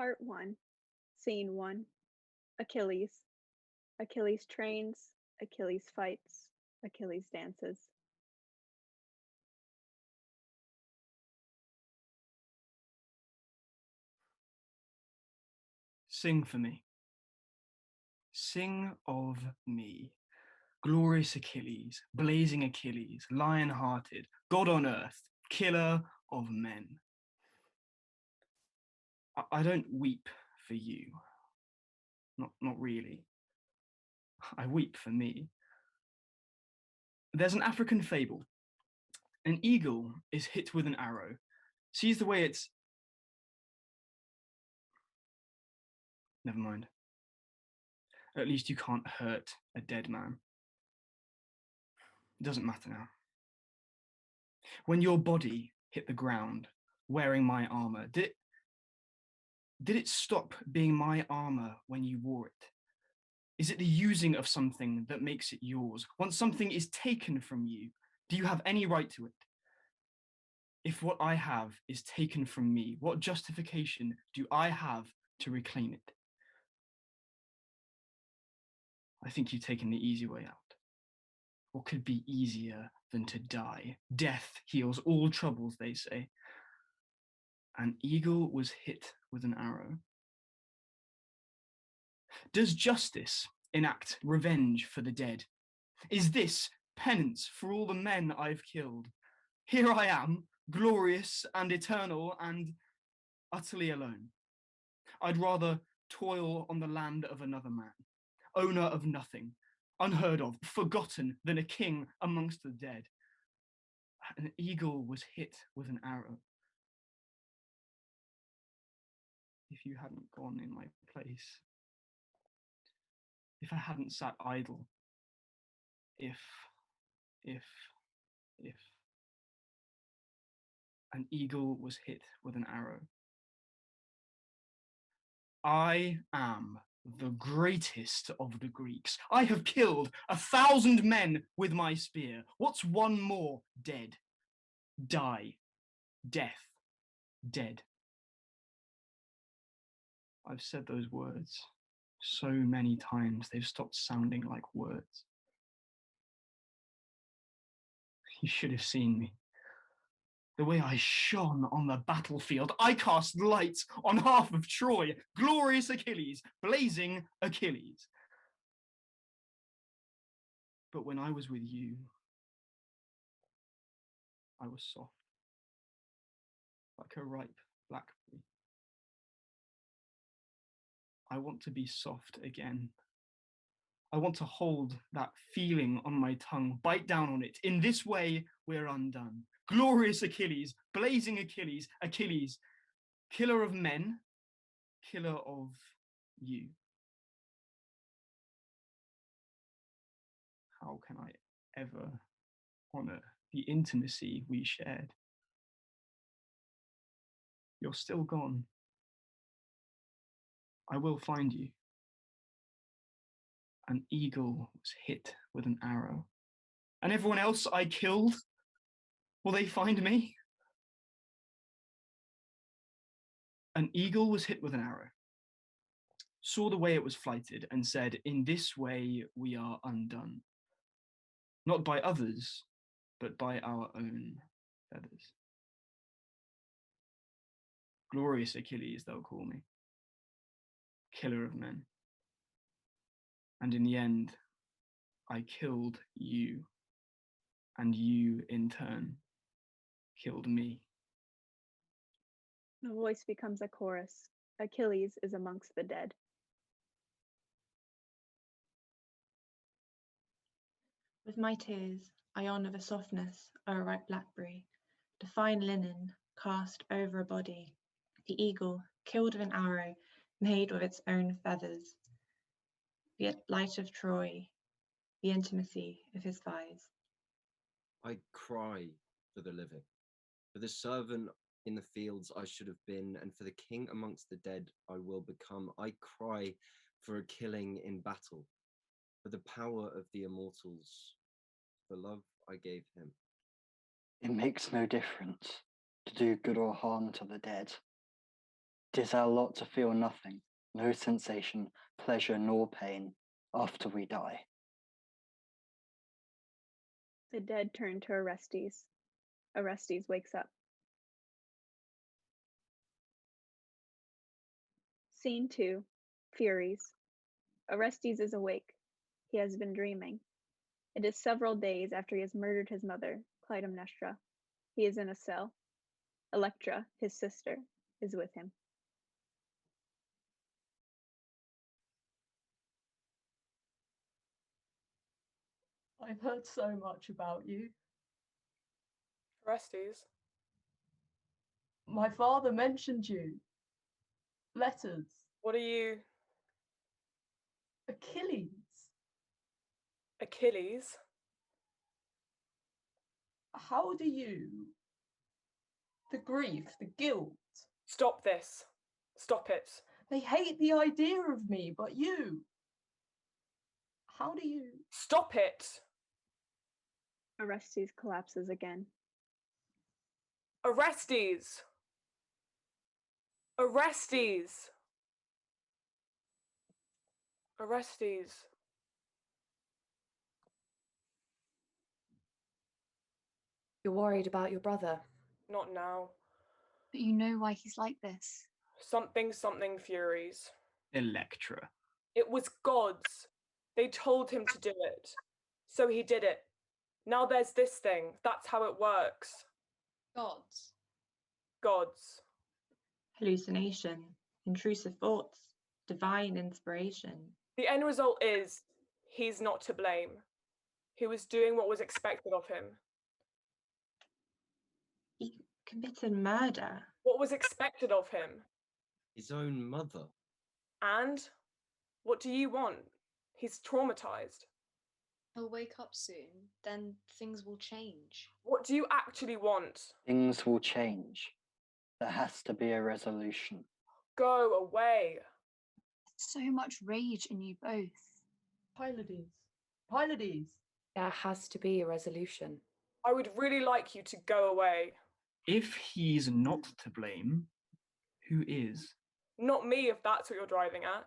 Part 1, Scene 1, Achilles. Achilles trains, Achilles fights, Achilles dances. Sing for me. Sing of me. Glorious Achilles, blazing Achilles, lion-hearted, God on earth, killer of men. I don't weep for you. Not really. I weep for me. There's an African fable. An eagle is hit with an arrow, sees the way it's... Never mind. At least you can't hurt a dead man. It doesn't matter now. When your body hit the ground, wearing my armor, did it stop being my armor when you wore it? Is it the using of something that makes it yours? Once something is taken from you, do you have any right to it? If what I have is taken from me, what justification do I have to reclaim it? I think you've taken the easy way out. What could be easier than to die? Death heals all troubles, they say. An eagle was hit with an arrow. Does justice enact revenge for the dead? Is this penance for all the men I've killed? Here I am, glorious and eternal and utterly alone. I'd rather toil on the land of another man, owner of nothing, unheard of, forgotten than a king amongst the dead. An eagle was hit with an arrow. If you hadn't gone in my place, if I hadn't sat idle, if an eagle was hit with an arrow. I am the greatest of the Greeks. I have killed 1,000 men with my spear. What's one more? Dead. Die. Death. Dead. I've said those words so many times they've stopped sounding like words. You should have seen me. The way I shone on the battlefield, I cast light on half of Troy. Glorious Achilles, blazing Achilles. But when I was with you, I was soft, like a ripe blackberry. I want to be soft again. I want to hold that feeling on my tongue, bite down on it. In this way, we're undone. Glorious Achilles, blazing Achilles, Achilles, killer of men, killer of you. How can I ever honor the intimacy we shared? You're still gone. I will find you. An eagle was hit with an arrow. And everyone else I killed, will they find me? An eagle was hit with an arrow, saw the way it was flighted, and said, in this way we are undone. Not by others, but by our own feathers. Glorious Achilles, they'll call me, killer of men. And in the end, I killed you, and you, in turn, killed me. The voice becomes a chorus. Achilles is amongst the dead. With my tears, I honour the softness of a ripe blackberry, the fine linen cast over a body, the eagle killed with an arrow made with its own feathers, the light of Troy, the intimacy of his thighs. I cry for the living, for the servant in the fields I should have been, and for the king amongst the dead I will become. I cry for a killing in battle, for the power of the immortals, for love I gave him. It makes no difference to do good or harm to the dead. It is our lot to feel nothing, no sensation, pleasure nor pain, after we die. The dead turn to Orestes. Orestes wakes up. Scene 2. Furies. Orestes is awake. He has been dreaming. It is several days after he has murdered his mother, Clytemnestra. He is in a cell. Electra, his sister, is with him. I've heard so much about you. Orestes? My father mentioned you. Letters. What are you? Achilles. Achilles? How do you... The grief, the guilt. Stop this. Stop it. They hate the idea of me, but you... How do you... Stop it! Orestes collapses again. Orestes! Orestes! Orestes. You're worried about your brother. Not now. But you know why he's like this. Something furies. Electra. It was gods. They told him to do it. So he did it. Now there's this thing. That's how it works. Gods. Gods. Hallucination, intrusive thoughts, divine inspiration. The end result is he's not to blame. He was doing what was expected of him. He committed murder. What was expected of him? His own mother. And what do you want? He's traumatized. He'll wake up soon, then things will change. What do you actually want? Things will change. There has to be a resolution. Go away. So much rage in you both. Pylades. Pylades. There has to be a resolution. I would really like you to go away. If he's not to blame, who is? Not me, if that's what you're driving at.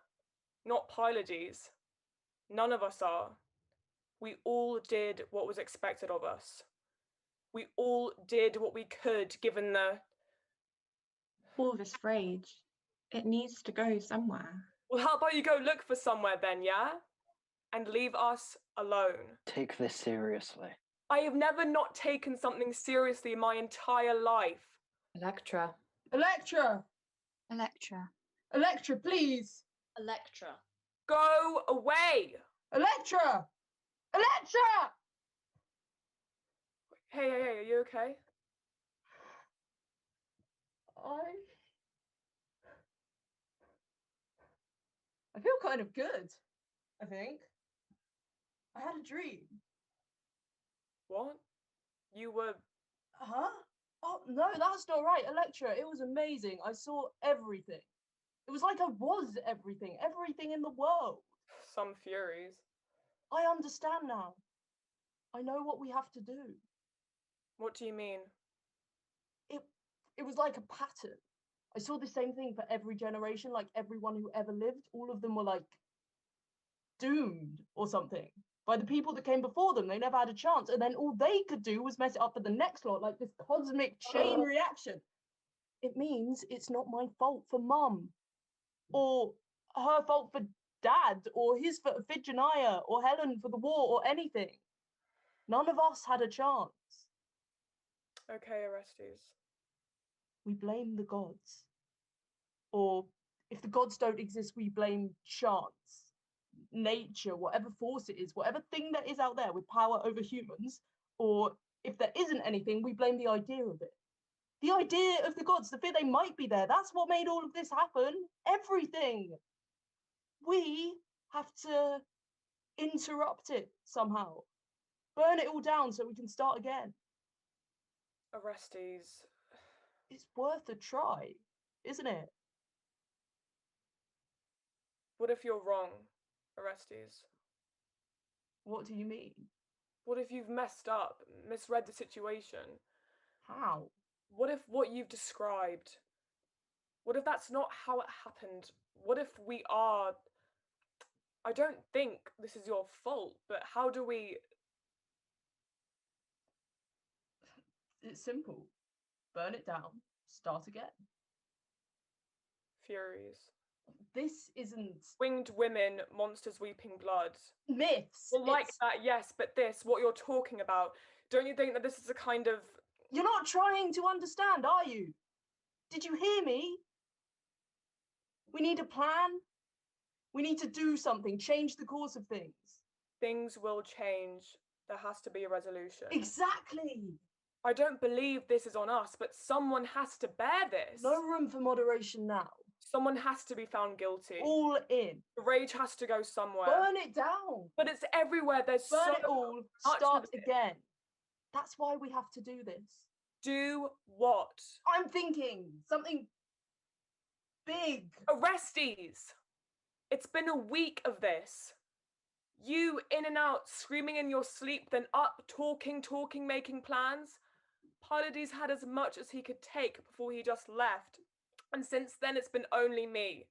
Not Pylades. None of us are. We all did what was expected of us. We all did what we could, given the... All this rage, it needs to go somewhere. Well, how about you go look for somewhere then, yeah? And leave us alone. Take this seriously. I have never not taken something seriously in my entire life. Electra. Electra. Electra. Electra, please. Electra. Go away! Electra. Electra. Hey, are you okay? I feel kind of good, I think. I had a dream. What? You were... Huh? Oh, no, that's not right, Electra. It was amazing. I saw everything. It was like I was everything in the world. Some furies. I understand now. I know what we have to do. What do you mean? It was like a pattern. I saw the same thing for every generation, like everyone who ever lived. All of them were like doomed or something by the people that came before them. They never had a chance. And then all they could do was mess it up for the next lot, like this cosmic chain reaction. It means it's not my fault for Mum, or her fault for Dad, or his for Iphigenia, or Helen for the war, or anything. None of us had a chance. Okay, Orestes. We blame the gods. Or if the gods don't exist, we blame chance, nature, whatever force it is, whatever thing that is out there with power over humans. Or if there isn't anything, we blame the idea of it. The idea of the gods, the fear they might be there, that's what made all of this happen. Everything. We have to interrupt it somehow. Burn it all down so we can start again. Orestes. It's worth a try, isn't it? What if you're wrong, Orestes? What do you mean? What if you've messed up, misread the situation? How? What if what you've described What if that's not how it happened? What if we are... I don't think this is your fault, but how do we... It's simple. Burn it down, start again. Furies. This isn't... Winged women, monsters weeping blood. Myths. Well, like that, yes, but this, what you're talking about, don't you think that this is a kind of... You're not trying to understand, are you? Did you hear me? We need a plan. We need to do something, change the course of things. Things will change. There has to be a resolution. Exactly. I don't believe this is on us, but someone has to bear this. No room for moderation now. Someone has to be found guilty. All in. The rage has to go somewhere. Burn it down. But it's everywhere. There's Burn so it all. much Start of it. again. That's why we have to do this. Do what? I'm thinking something big. Orestes! It's been a week of this. You in and out, screaming in your sleep, then up, talking, making plans. Pylades had as much as he could take before he just left. And since then, it's been only me.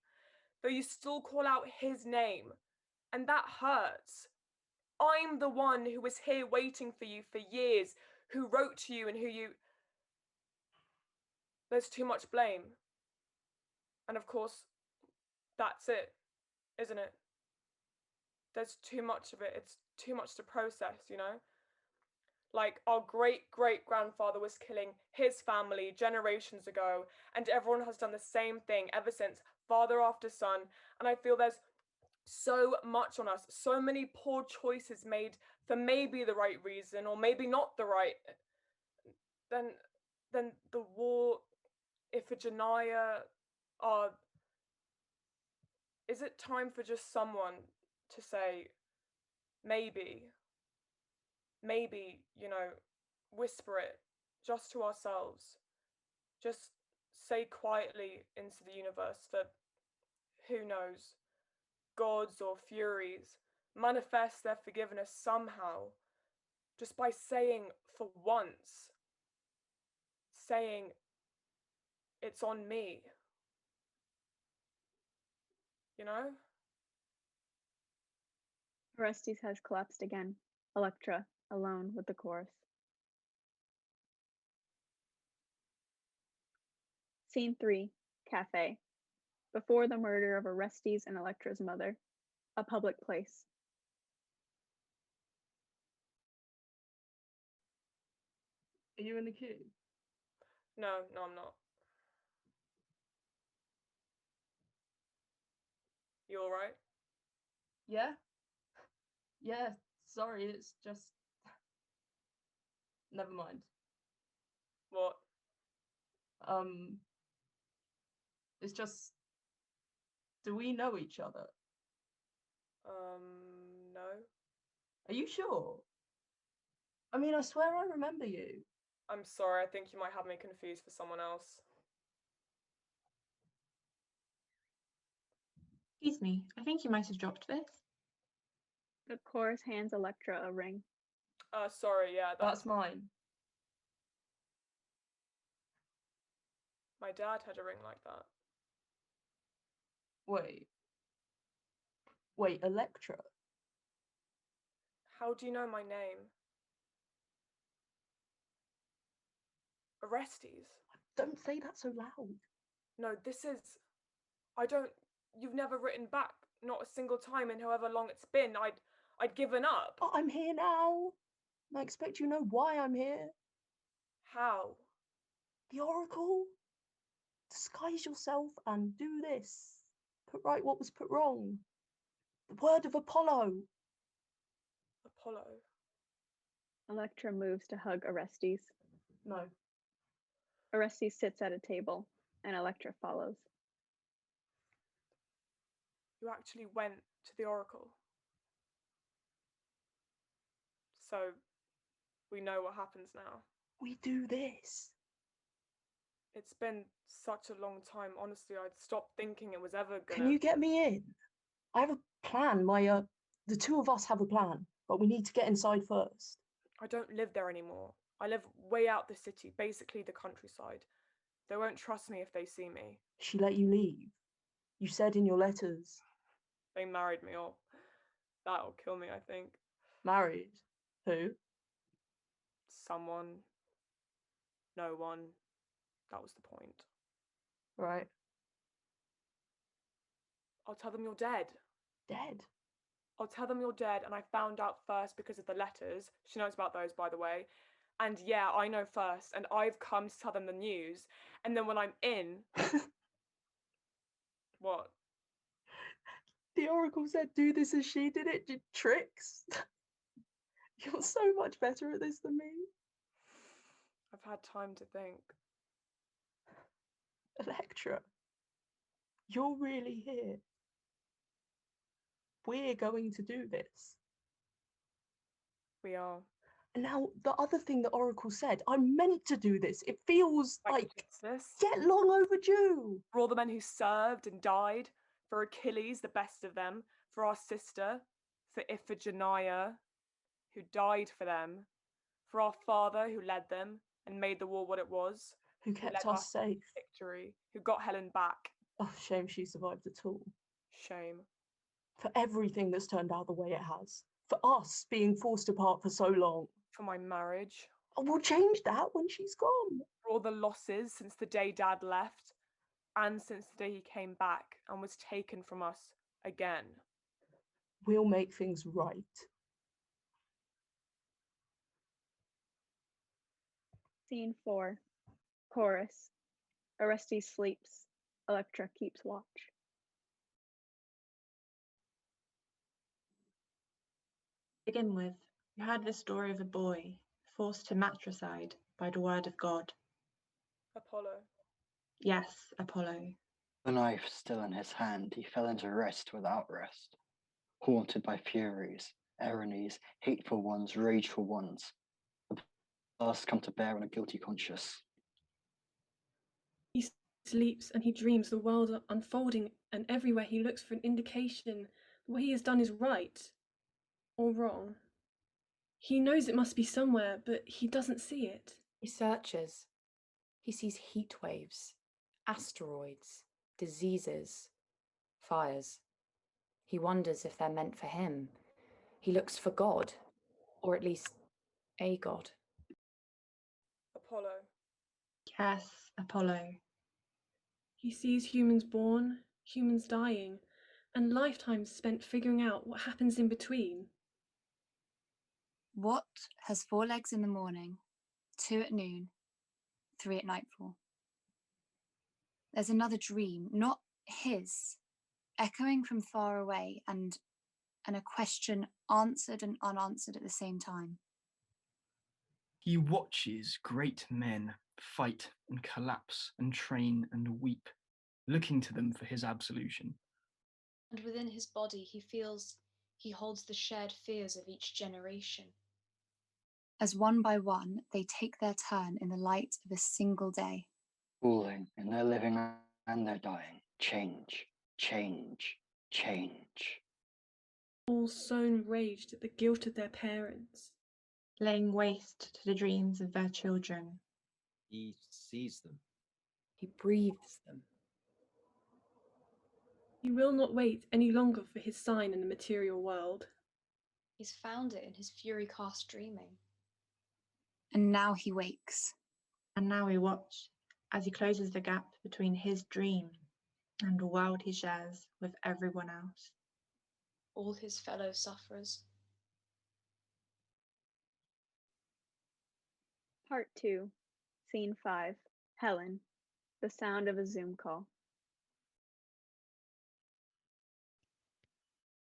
Though you still call out his name. And that hurts. I'm the one who was here waiting for you for years, who wrote to you and who you... There's too much blame. And of course, that's it, isn't it? There's too much of it. It's too much to process, you know? Like, our great-great-grandfather was killing his family generations ago, and everyone has done the same thing ever since, father after son, and I feel there's so much on us, so many poor choices made for maybe the right reason, or maybe not the right... Then the war, Iphigenia, is it time for just someone to say, maybe, you know, whisper it just to ourselves, just say quietly into the universe that, who knows, gods or furies manifest their forgiveness somehow, just by saying for once, saying, it's on me, you know? Orestes has collapsed again. Electra, alone with the chorus. Scene 3, Café. Before the murder of Orestes and Electra's mother. A public place. Are you in the queue? No, I'm not. You all right? Yeah? Yeah, sorry, it's just... Never mind. What? It's just... Do we know each other? No. Are you sure? I mean, I swear I remember you. I'm sorry, I think you might have me confused for someone else. Excuse me, I think you might have dropped this. The chorus hands Electra a ring. Sorry, yeah, That's mine. my dad had a ring like that. Wait, Electra? How do you know my name? Orestes? Don't say that so loud. No, this is... You've never written back, not a single time in however long it's been. I'd given up. But I'm here now. I expect you know why I'm here. How? The Oracle? Disguise yourself and do this. Put right what was put wrong. The word of Apollo. Apollo? Electra moves to hug Orestes. No. Orestes sits at a table, and Electra follows. You actually went to the Oracle? So, we know what happens now. We do this. It's been such a long time. Honestly, I'd stopped thinking it was ever gonna... Can you get me in? I have a plan. The two of us have a plan, but we need to get inside first. I don't live there anymore. I live way out the city, basically the countryside. They won't trust me if they see me. She let you leave. You said in your letters. They married me off. That'll kill me, I think. Married? Who? Someone. No one. That was the point. Right. I'll tell them you're dead. Dead? I'll tell them you're dead, and I found out first because of the letters. She knows about those, by the way. And yeah, I know first, and I've come to tell them the news. And then when I'm in... What? The oracle said do this as she did it, did tricks. You're so much better at this than me. I've had time to think. Electra, you're really here. We're going to do this. We are. And now the other thing the oracle said, I'm meant to do this. It feels like justice. Get long overdue. For all the men who served and died, for Achilles, the best of them, for our sister, for Iphigenia, who died for them, for our father who led them and made the war what it was, Who kept led us safe. Victory, who got Helen back. Oh, shame she survived at all. Shame. For everything that's turned out the way it has. For us being forced apart for so long. For my marriage. Oh, we'll change that when she's gone. For all the losses since the day Dad left, and since the day he came back and was taken from us again. We'll make things right. Scene 4. Chorus. Orestes sleeps. Electra keeps watch. To begin with, we had the story of a boy forced to matricide by the word of God. Apollo. Yes, Apollo. The knife still in his hand, he fell into rest without rest, haunted by furies, ironies, hateful ones, rageful ones. The past come to bear on a guilty conscience. He sleeps and he dreams the world unfolding, and everywhere he looks for an indication what he has done is right or wrong. He knows it must be somewhere, but he doesn't see it. He searches. He sees heat waves, asteroids, diseases, fires. He wonders if they're meant for him. He looks for God, or at least a god. Apollo. Yes, Apollo. He sees humans born, humans dying, and lifetimes spent figuring out what happens in between. What has 4 legs in the morning, 2 at noon, 3 at nightfall? There's another dream, not his, echoing from far away, and a question answered and unanswered at the same time. He watches great men fight and collapse and train and weep, looking to them for his absolution. And within his body he feels he holds the shared fears of each generation. As one by one, they take their turn in the light of a single day. Falling in their living and their dying. Change, change, change. All sown raged at the guilt of their parents. Laying waste to the dreams of their children. He sees them. He breathes them. He will not wait any longer for his sign in the material world. He's found it in his fury-cast dreaming. And now he wakes. And now we watch as he closes the gap between his dream and the world he shares with everyone else. All his fellow sufferers. Part 2. Scene 5. Helen. The sound of a Zoom call.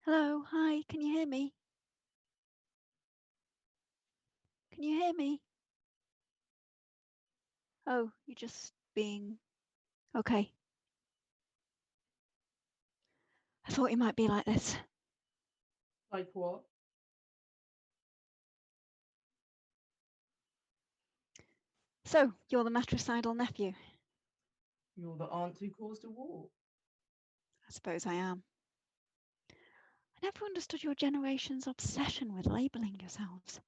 Hello, hi, can you hear me? Can you hear me? Oh, you're just being... Okay. I thought you might be like this. Like what? So, you're the matricidal nephew? You're the aunt who caused a war. I suppose I am. I never understood your generation's obsession with labelling yourselves.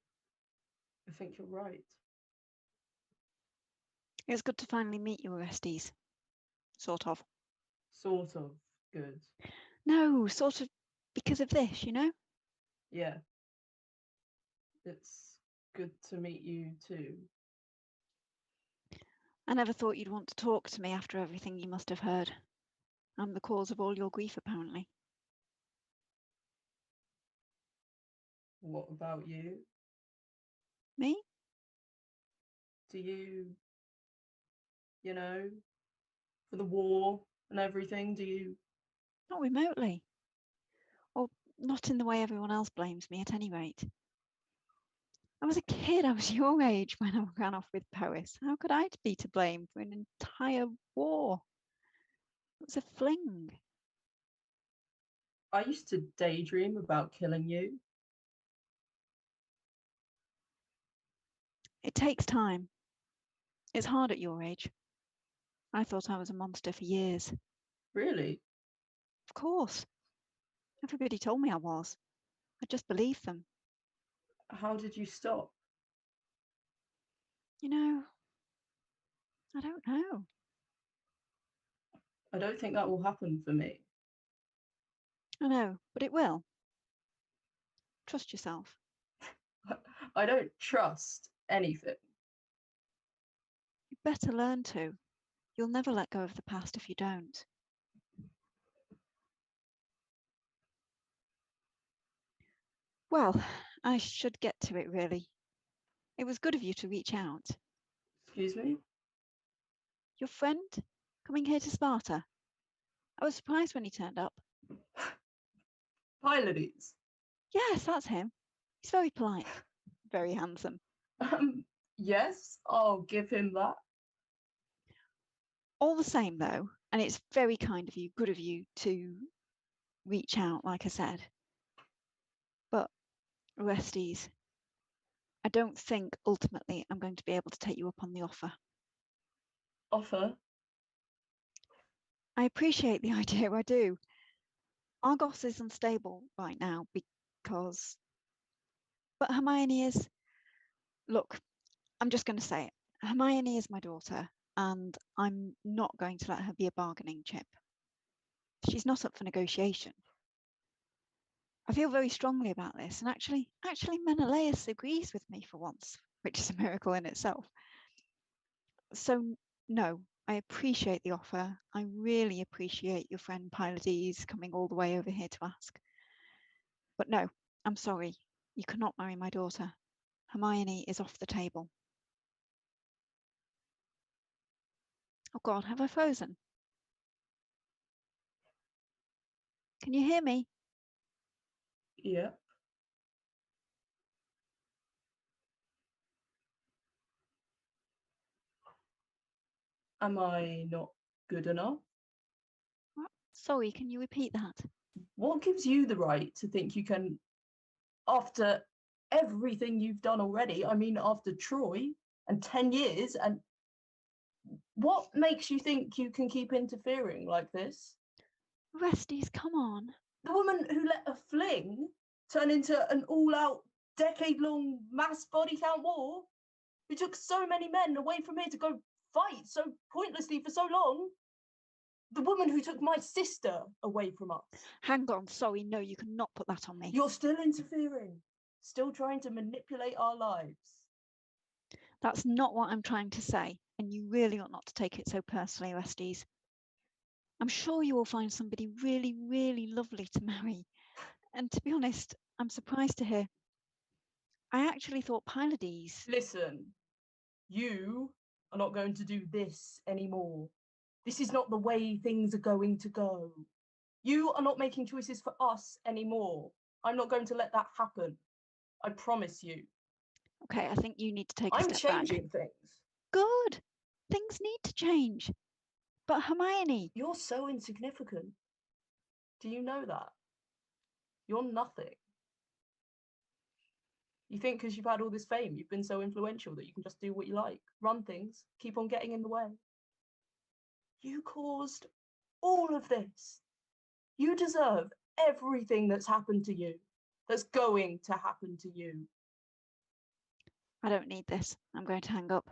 I think you're right. It was good to finally meet you, Orestes. Sort of. Sort of good. No, sort of because of this, you know? Yeah. It's good to meet you too. I never thought you'd want to talk to me after everything you must have heard. I'm the cause of all your grief, apparently. What about you? Me? Do you know, for the war and everything, do you? Not remotely. Or not in the way everyone else blames me, at any rate. I was a kid, I was your age when I ran off with Paris. How could I be to blame for an entire war? It was a fling. I used to daydream about killing you. It takes time. It's hard at your age. I thought I was a monster for years. Really? Of course. Everybody told me I was. I just believed them. How did you stop? You know, I don't know. I don't think that will happen for me. I know, but it will. Trust yourself. I don't trust anything. You better learn to. You'll never let go of the past if you don't. Well, I should get to it, really. It was good of you to reach out. Excuse me? Your friend coming here to Sparta? I was surprised when he turned up. Pylades? Yes, that's him. He's very polite, very handsome. Yes, I'll give him that. All the same, though, and it's very kind of you, good of you to reach out, like I said. But, Orestes, I don't think ultimately I'm going to be able to take you up on the offer. Offer? I appreciate the idea, I do. Argos is unstable right now because... But Hermione is... Look, I'm just going to say it. Hermione is my daughter, and I'm not going to let her be a bargaining chip. She's not up for negotiation. I feel very strongly about this, and actually Menelaus agrees with me for once, which is a miracle in itself. So, no, I appreciate the offer. I really appreciate your friend Pylades coming all the way over here to ask. But no, I'm sorry, you cannot marry my daughter. Hermione is off the table. Oh God, have I frozen? Can you hear me? Yeah. Am I not good enough? What? Sorry, can you repeat that? What gives you the right to think you can, after everything you've done already, I mean, after Troy and 10 years, and what makes you think you can keep interfering like this? Orestes, come on. The woman who let a fling turn into an all-out, decade-long mass body count war, who took so many men away from here to go fight so pointlessly for so long, the woman who took my sister away from us. Hang on, sorry, no, you cannot put that on me. You're still interfering, still trying to manipulate our lives. That's not what I'm trying to say, and you really ought not to take it so personally, Orestes. I'm sure you will find somebody really, really lovely to marry. And to be honest, I'm surprised to hear. I actually thought Pylades... Listen, you are not going to do this anymore. This is not the way things are going to go. You are not making choices for us anymore. I'm not going to let that happen. I promise you. Okay, I think you need to take a step back. I'm changing things. Good. Things need to change. But Hermione... You're so insignificant. Do you know that? You're nothing. You think because you've had all this fame, you've been so influential that you can just do what you like, run things, keep on getting in the way. You caused all of this. You deserve everything that's happened to you, that's going to happen to you. I don't need this. I'm going to hang up.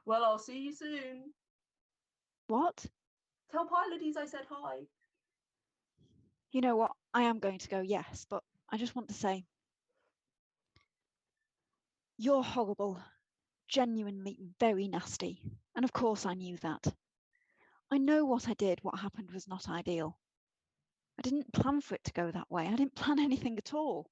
Well, I'll see you soon. What? Tell Pylades I said hi. You know what? I am going to go, yes, but I just want to say, you're horrible, genuinely very nasty. And of course I knew that. I know what I did, what happened was not ideal. I didn't plan for it to go that way. I didn't plan anything at all.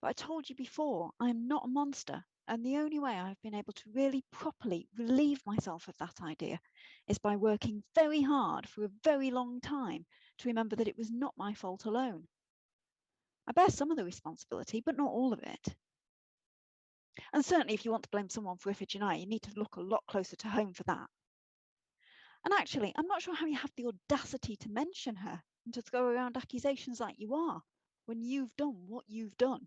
But I told you before, I am not a monster. And the only way I've been able to really properly relieve myself of that idea is by working very hard for a very long time to remember that it was not my fault alone. I bear some of the responsibility, but not all of it. And certainly if you want to blame someone for Iphigenia, you need to look a lot closer to home for that. And actually, I'm not sure how you have the audacity to mention her and to throw around accusations like you are when you've done what you've done.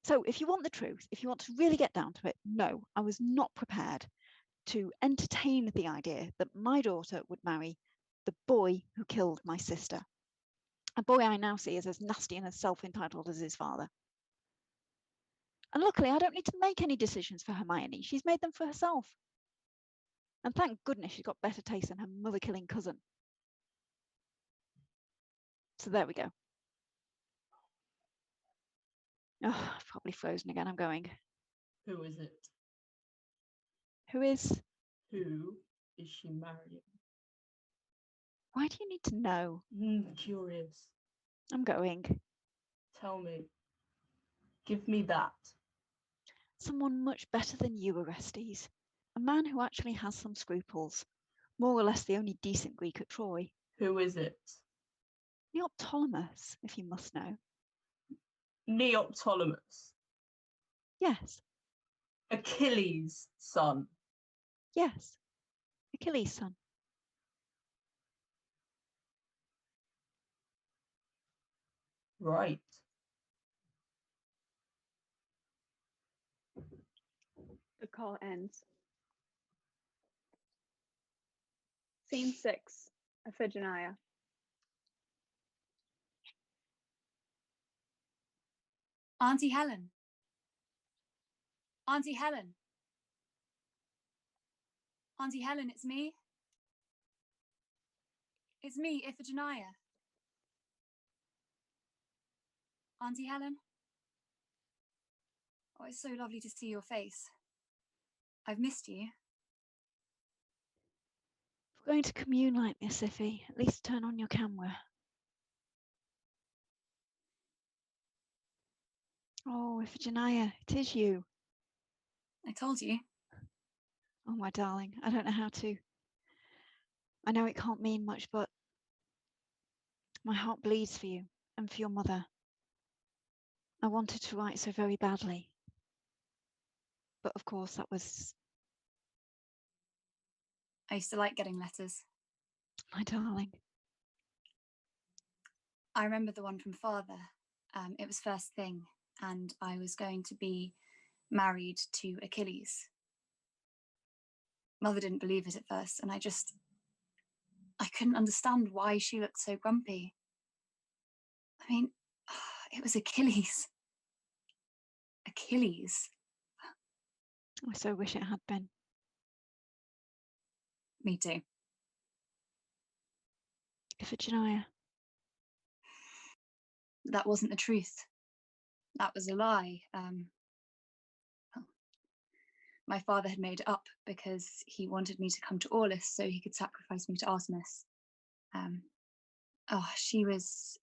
So if you want the truth, if you want to really get down to it, no, I was not prepared to entertain the idea that my daughter would marry the boy who killed my sister. A boy I now see as nasty and as self-entitled as his father. And luckily, I don't need to make any decisions for Hermione. She's made them for herself. And thank goodness she's got better taste than her mother-killing cousin. So there we go. Oh, I've probably frozen again. I'm going. Who is it? Who is? Who is she marrying? Why do you need to know? Curious. I'm going. Tell me. Give me that. Someone much better than you, Orestes. A man who actually has some scruples. More or less the only decent Greek at Troy. Who is it? Neoptolemus, if you must know. Neoptolemus. Yes. Achilles' son. Yes. Achilles' son. Right. The call ends. Scene 6, Iphigenia. Auntie Helen. Auntie Helen. Auntie Helen, it's me. It's me, Iphigenia. Auntie Helen? Oh, it's so lovely to see your face. I've missed you. If we're going to commune like this, Iffy, at least turn on your camera. Oh, Iphigenia, it is you. I told you. Oh, my darling, I don't know how to. I know it can't mean much, but my heart bleeds for you and for your mother. I wanted to write so very badly. But of course, that was... I used to like getting letters. My darling. I remember the one from father. It was first thing, and I was going to be married to Achilles. Mother didn't believe it at first, and I couldn't understand why she looked so grumpy. I mean, it was Achilles. Achilles. I so wish it had been. Me too. Iphigenia. That wasn't the truth. That was a lie. My father had made it up because he wanted me to come to Aulis so he could sacrifice me to Artemis. She was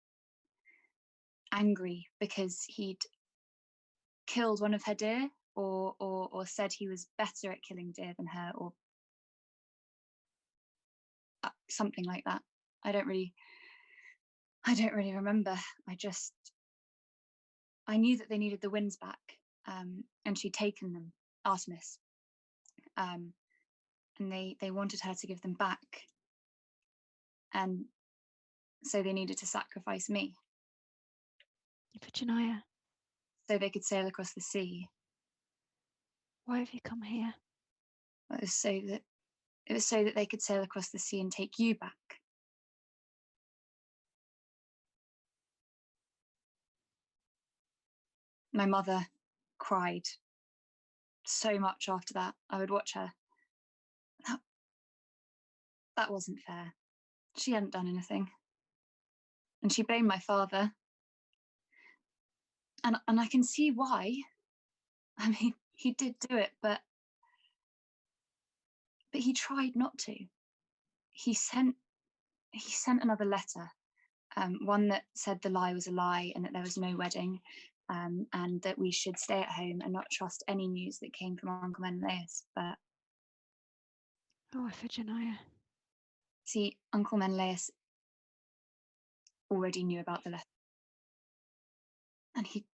angry because he'd killed one of her deer, or said he was better at killing deer than her, or something like that. I don't really remember. I knew that they needed the winds back, and she'd taken them, Artemis, and they wanted her to give them back, and so they needed to sacrifice me. Iphigenia. So they could sail across the sea. Why have you come here? It was so that they could sail across the sea and take you back. My mother cried so much after that. I would watch her. That wasn't fair. She hadn't done anything. And she blamed my father. And I can see why. I mean, he did do it, but he tried not to. He sent another letter, one that said the lie was a lie and that there was no wedding, and that we should stay at home and not trust any news that came from Uncle Menelaus. But Oh, Iphigenia. see, Uncle Menelaus already knew about the letter, and he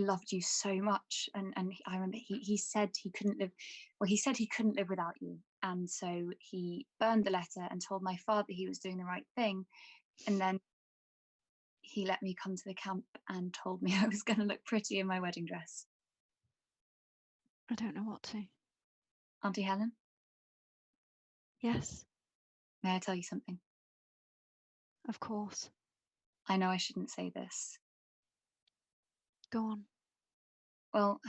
loved you so much, and I remember he said he couldn't live. Well, he said he couldn't live without you, and so he burned the letter and told my father he was doing the right thing, and then he let me come to the camp and told me I was going to look pretty in my wedding dress. I don't know what to. Auntie Helen? Yes, May I tell you something? of course. I know I shouldn't say this. Go on. Well,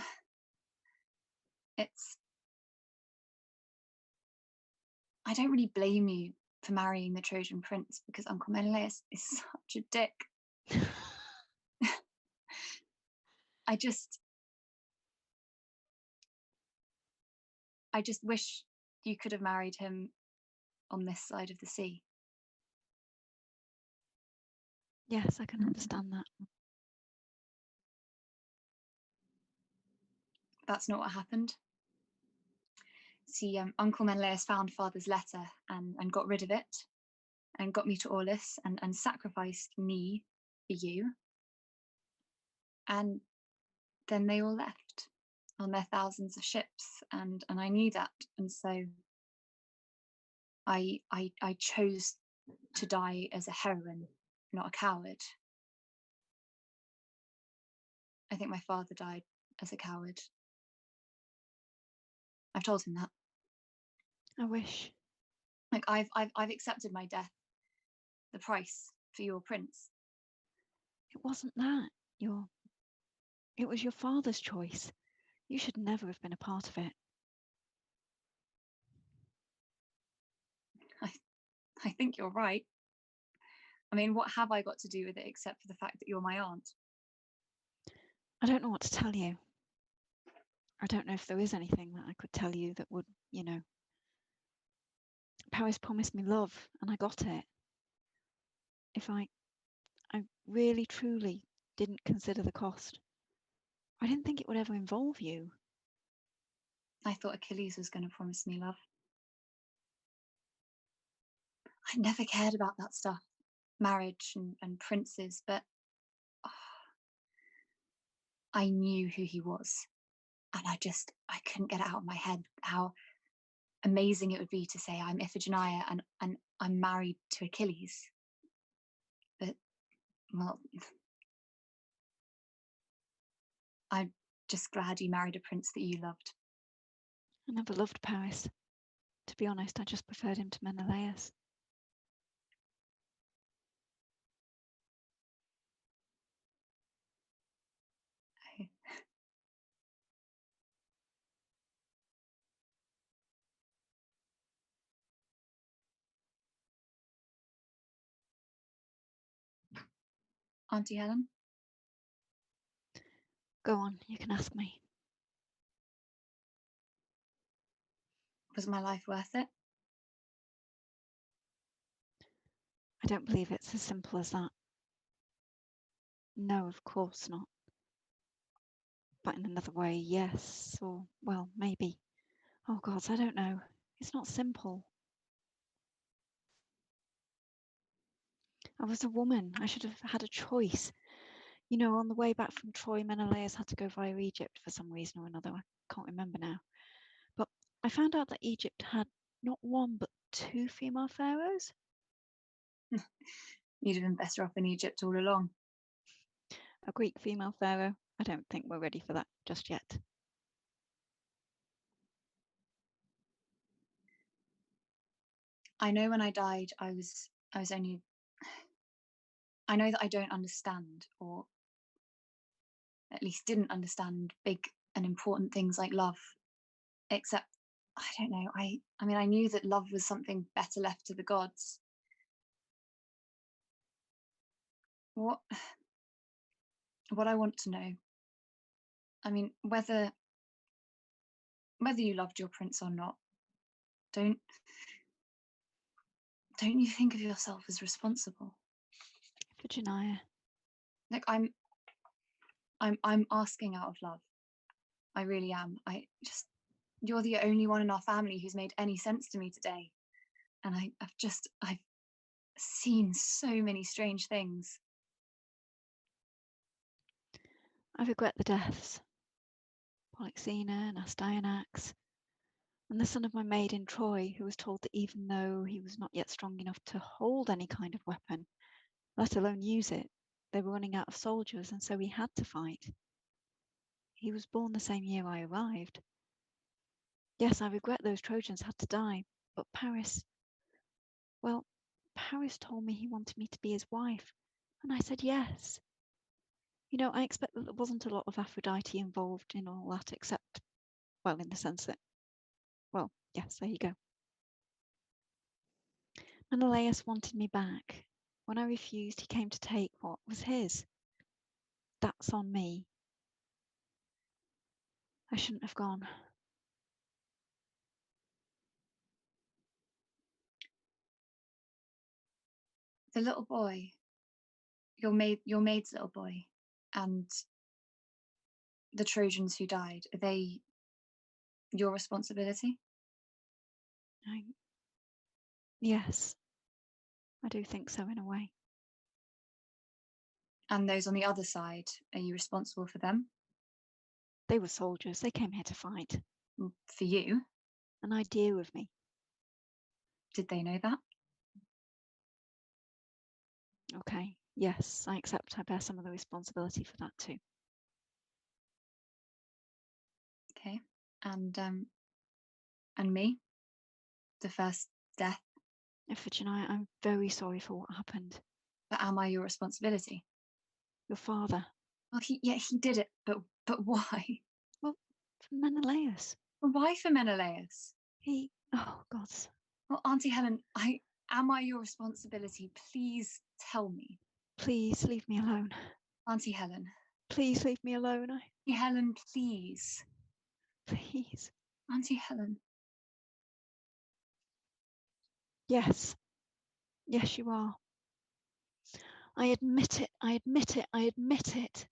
I don't really blame you for marrying the Trojan prince, because Uncle Menelaus is such a dick. I just wish you could have married him on this side of the sea. Yes, I can understand that. That's not what happened. See, Uncle Menelaus found father's letter and got rid of it, and got me to Aulis and sacrificed me for you. And then they all left on their thousands of ships, and I knew that, and so I chose to die as a heroine, not a coward. I think my father died as a coward. I've told him that. I wish. Like I've accepted my death, the price for your prince. It wasn't that. It was your father's choice. You should never have been a part of it. I think you're right. I mean, what have I got to do with it except for the fact that you're my aunt? I don't know what to tell you. I don't know if there is anything that I could tell you that would, Paris promised me love, and I got it. If I really, truly didn't consider the cost, I didn't think it would ever involve you. I thought Achilles was going to promise me love. I never cared about that stuff, marriage and princes, but I knew who he was. And I couldn't get it out of my head how amazing it would be to say I'm Iphigenia and I'm married to Achilles. But, well, I'm just glad you married a prince that you loved. I never loved Paris. To be honest, I just preferred him to Menelaus. Auntie Helen? Go on, you can ask me. Was my life worth it? I don't believe it's as simple as that. No, of course not. But in another way, yes, or, well, maybe. Oh, God, I don't know. It's not simple. I was a woman. I should have had a choice. On the way back from Troy, Menelaus had to go via Egypt for some reason or another. I can't remember now. But I found out that Egypt had not one, but 2 female pharaohs. You'd have been better off in Egypt all along. A Greek female pharaoh. I don't think we're ready for that just yet. I know when I died, I was only. I know that I don't understand, or at least didn't understand, big and important things like love Except, I don't know, I mean, I knew that love was something better left to the gods. What I want to know, I mean, whether you loved your prince or not, don't you think of yourself as responsible? Iphigenia. Look, I'm asking out of love. I really am. You're the only one in our family who's made any sense to me today. And I've seen so many strange things. I regret the deaths. Polyxena and Astyanax, and the son of my maid in Troy, who was told that even though he was not yet strong enough to hold any kind of weapon, let alone use it, they were running out of soldiers, and so he had to fight. He was born the same year I arrived. Yes, I regret those Trojans had to die, but Paris told me he wanted me to be his wife, and I said yes. You know, I expect that there wasn't a lot of Aphrodite involved in all that, except, well, in the sense that, well, yes, there you go. Menelaus wanted me back. When I refused, he came to take what was his. That's on me. I shouldn't have gone. The little boy, your maid's little boy, and the Trojans who died, are they your responsibility? Yes, I do think so in a way. And those on the other side, are you responsible for them? They were soldiers. They came here to fight. For you? An idea of me. Did they know that? Okay, yes, I accept I bear some of the responsibility for that too. Okay. And me? The first death? Iphigenia, I'm very sorry for what happened. But am I your responsibility? Your father. Well, he did it, but why? Well, for Menelaus. Well, why for Menelaus? Oh, gods. Well, Auntie Helen, am I your responsibility? Please tell me. Please leave me alone. Auntie Helen. Please leave me alone. Auntie Helen, please. Please. Auntie Helen. Yes. Yes, you are. I admit it. I admit it. I admit it.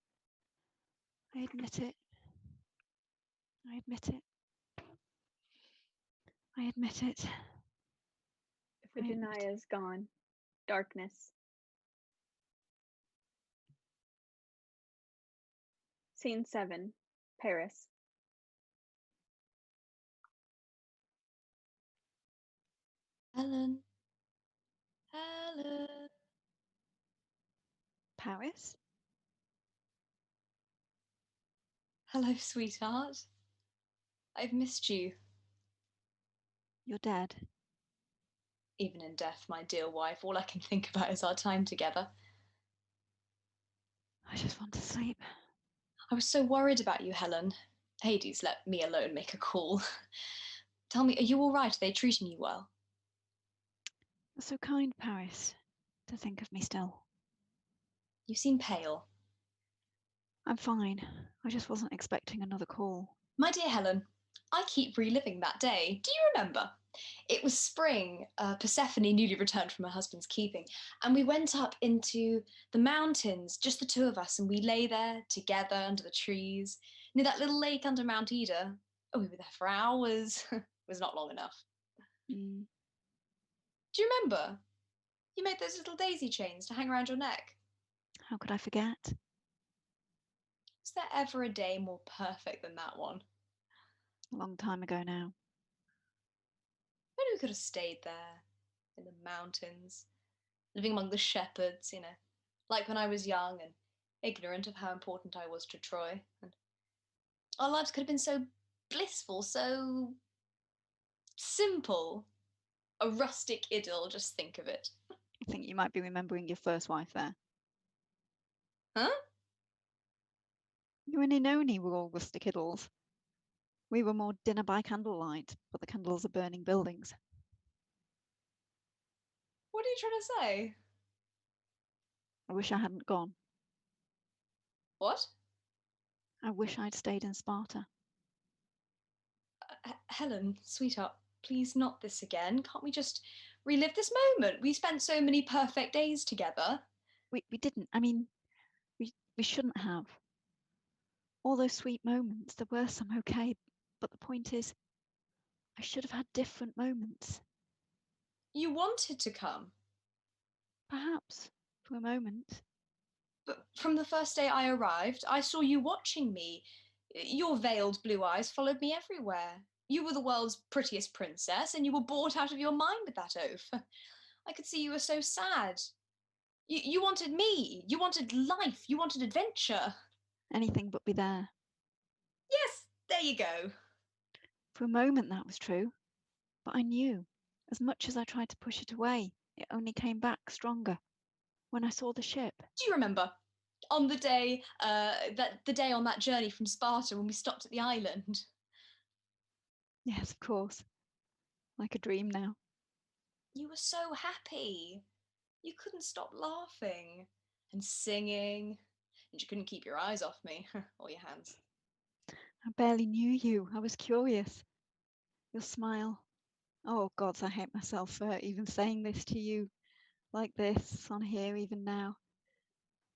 I admit it. I admit it. I admit it. Iphigenia is gone. Darkness. Scene 7. Paris. Helen. Paris? Hello, sweetheart. I've missed you. You're dead. Even in death, my dear wife, all I can think about is our time together. I just want to sleep. I was so worried about you, Helen. Hades let me alone make a call. Tell me, are you all right? Are they treating you well? You're so kind, Paris, to think of me still. You seem pale. I'm fine. I just wasn't expecting another call. My dear Helen, I keep reliving that day. Do you remember? It was spring, Persephone newly returned from her husband's keeping, and we went up into the mountains, just the two of us, and we lay there together under the trees, near that little lake under Mount Ida. Oh, we were there for hours. It was not long enough. Mm. Do you remember? You made those little daisy chains to hang around your neck. How could I forget? Was there ever a day more perfect than that one? A long time ago now. Maybe we could have stayed there, in the mountains, living among the shepherds, like when I was young and ignorant of how important I was to Troy. And our lives could have been so blissful, so simple. A rustic idyll, just think of it. I think you might be remembering your first wife there. Huh? You and Inoni were all rustic idylls. We were more dinner by candlelight, but the candles are burning buildings. What are you trying to say? I wish I hadn't gone. What? I wish I'd stayed in Sparta. Helen, sweetheart, please not this again. Can't we just relive this moment? We spent so many perfect days together. We didn't. I mean, we shouldn't have. All those sweet moments, there were some okay, but the point is, I should have had different moments. You wanted to come. Perhaps, for a moment. But from the first day I arrived, I saw you watching me. Your veiled blue eyes followed me everywhere. You were the world's prettiest princess, and you were bored out of your mind with that oaf. I could see you were so sad. You wanted me. You wanted life. You wanted adventure. Anything but be there. Yes, there you go. For a moment that was true, but I knew, as much as I tried to push it away, it only came back stronger. When I saw the ship. Do you remember? On the day, the day on that journey from Sparta when we stopped at the island? Yes, of course. Like a dream now. You were so happy. You couldn't stop laughing and singing, and you couldn't keep your eyes off me, or your hands. I barely knew you. I was curious. Your smile. Oh, gods, I hate myself for even saying this to you like this on here even now.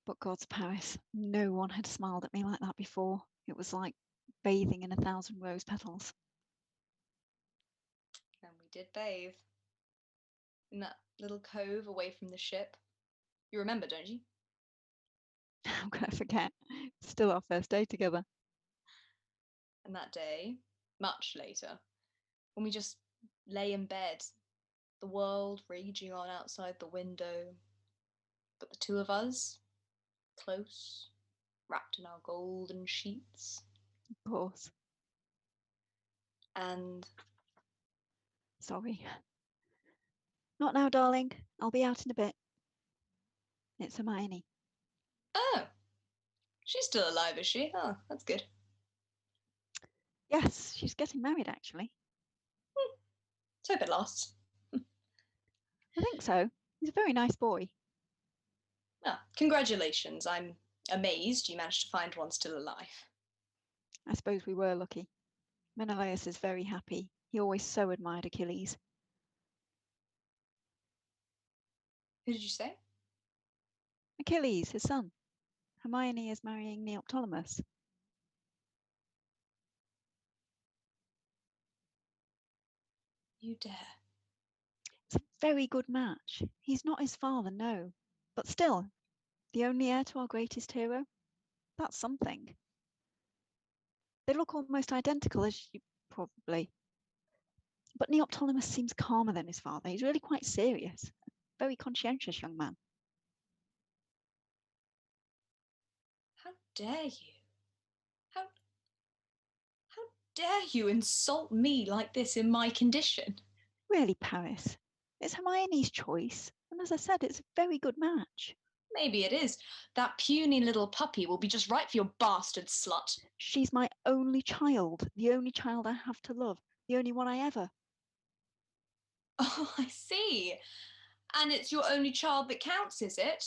But God's Paris, no one had smiled at me like that before. It was like bathing in 1,000 rose petals. And we did bathe. In that little cove away from the ship. You remember, don't you? How could I forget? It's still our first day together. And that day, much later, when we just lay in bed, the world raging on outside the window, but the two of us, close, wrapped in our golden sheets. Of course. And... Sorry. Not now, darling. I'll be out in a bit. It's Hermione. Oh, she's still alive, is she? Oh, that's good. Yes, she's getting married, actually. Let's hope it lasts. I think so. He's a very nice boy. Well, congratulations. I'm amazed you managed to find one still alive. I suppose we were lucky. Menelaus is very happy. He always so admired Achilles. Who did you say? Achilles, his son. Hermione is marrying Neoptolemus. You dare. It's a very good match. He's not his father, no. But still, the only heir to our greatest hero? That's something. They look almost identical, as you probably... But Neoptolemus seems calmer than his father. He's really quite serious. A very conscientious young man. How dare you? How dare you insult me like this in my condition? Really, Paris. It's Hermione's choice. And as I said, it's a very good match. Maybe it is. That puny little puppy will be just right for your bastard slut. She's my only child. The only child I have to love. The only one I ever. Oh, I see. And it's your only child that counts, is it?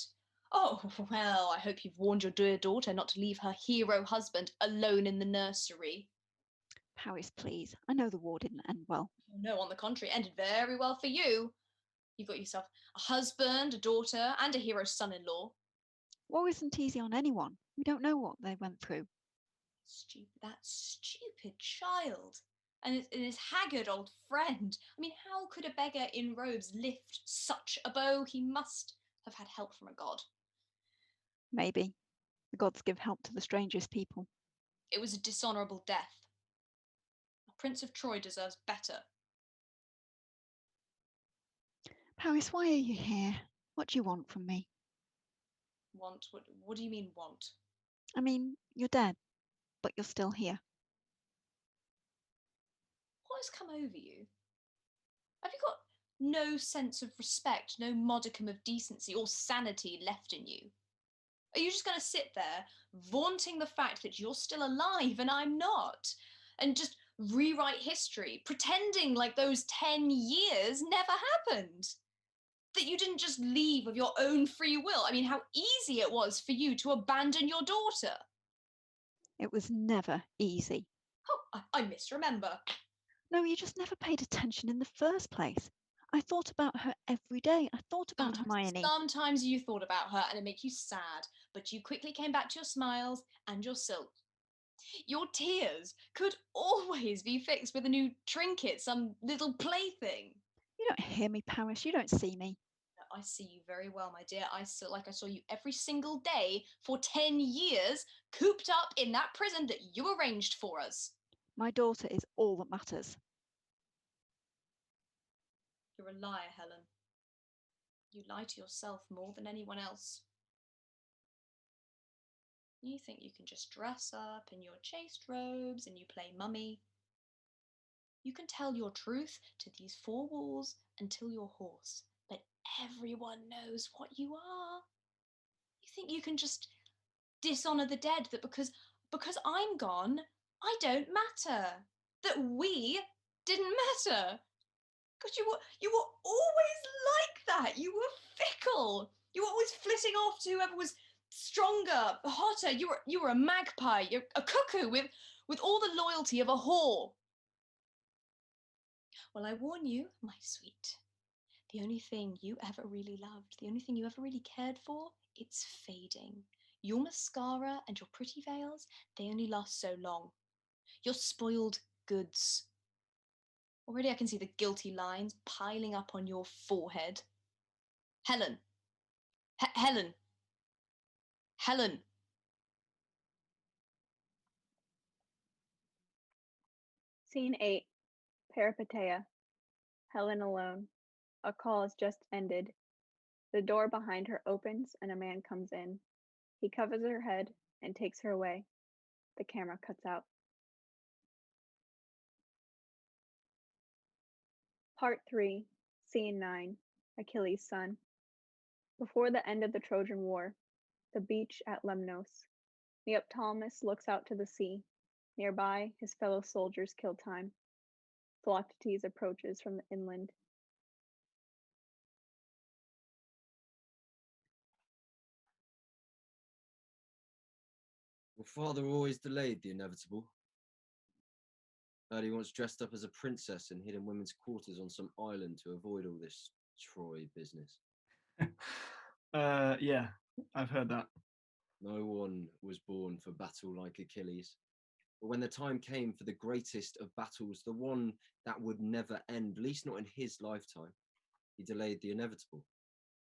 Oh, well, I hope you've warned your dear daughter not to leave her hero husband alone in the nursery. Paris, please. I know the war didn't end well. No, on the contrary, it ended very well for you. You got yourself a husband, a daughter, and a hero son-in-law. War isn't easy on anyone. We don't know what they went through. That stupid child. And his haggard old friend. I mean, how could a beggar in robes lift such a bow? He must have had help from a god. Maybe. The gods give help to the strangest people. It was a dishonourable death. A Prince of Troy deserves better. Paris, why are you here? What do you want from me? Want? What do you mean, want? I mean, you're dead, but you're still here. What has come over you? Have you got no sense of respect, no modicum of decency or sanity left in you? Are you just going to sit there vaunting the fact that you're still alive and I'm not? And just rewrite history, pretending like those 10 years never happened. That you didn't just leave of your own free will. I mean, how easy it was for you to abandon your daughter. It was never easy. Oh, I misremember. No, you just never paid attention in the first place. I thought about her every day. I thought about Hermione. Sometimes you thought about her and it made you sad, but you quickly came back to your smiles and your silk. Your tears could always be fixed with a new trinket, some little plaything. You don't hear me, Paris. You don't see me. I see you very well, my dear. I feel like I saw you every single day for 10 years, cooped up in that prison that you arranged for us. My daughter is all that matters. You're a liar, Helen. You lie to yourself more than anyone else. You think you can just dress up in your chaste robes and you play mummy. You can tell your truth to these four walls until you're hoarse, but everyone knows what you are. You think you can just dishonor the dead, that because I'm gone, I don't matter, that we didn't matter. Because you were always like that. You were fickle. You were always flitting off to whoever was stronger, hotter. You were a magpie. You're a cuckoo with all the loyalty of a whore. Well, I warn you, my sweet, the only thing you ever really loved, the only thing you ever really cared for, it's fading. Your mascara and your pretty veils, they only last so long. You're spoiled goods. Already I can see the guilty lines piling up on your forehead. Helen. Helen. Helen. Scene 8. Peripeteia. Helen alone. A call has just ended. The door behind her opens and a man comes in. He covers her head and takes her away. The camera cuts out. Part 3, Scene 9, Achilles' son. Before the end of the Trojan War, the beach at Lemnos. Neoptolemus looks out to the sea. Nearby, his fellow soldiers kill time. Philoctetes approaches from the inland. Your father always delayed the inevitable. Heard he once dressed up as a princess and hid in women's quarters on some island to avoid all this Troy business. Yeah, I've heard that. No one was born for battle like Achilles. But when the time came for the greatest of battles, the one that would never end, at least not in his lifetime, he delayed the inevitable,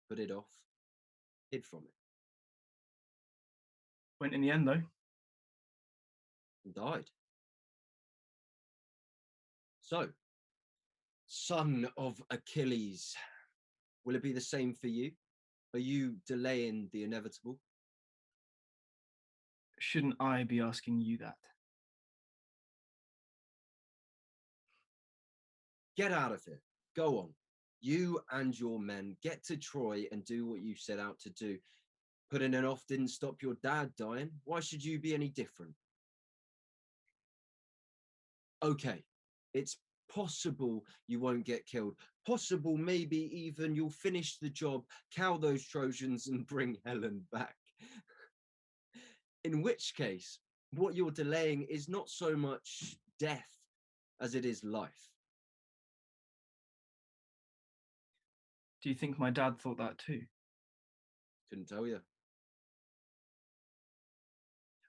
put it off, hid from it. Went in the end, though. And died. So, son of Achilles, will it be the same for you? Are you delaying the inevitable? Shouldn't I be asking you that? Get out of here. Go on. You and your men get to Troy and do what you set out to do. Putting it off didn't stop your dad dying. Why should you be any different? Okay, it's possible you won't get killed. Possible maybe even you'll finish the job, cow those Trojans and bring Helen back. In which case, what you're delaying is not so much death as it is life. Do you think my dad thought that too? Couldn't tell you.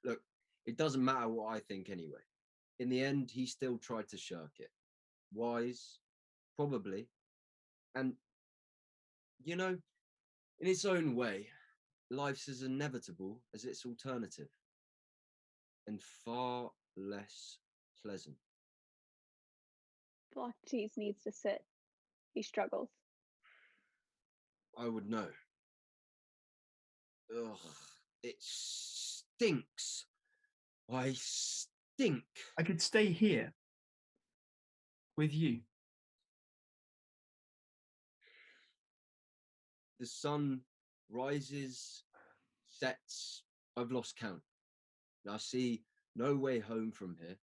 Look, it doesn't matter what I think anyway. In the end, he still tried to shirk it. Wise, probably. And, you know, in its own way, life's as inevitable as its alternative. And far less pleasant. Philoctetes needs to sit. He struggles. I would know. Ugh, it stinks. I stink. I could stay here with you. The sun rises, sets. I've lost count. I see no way home from here.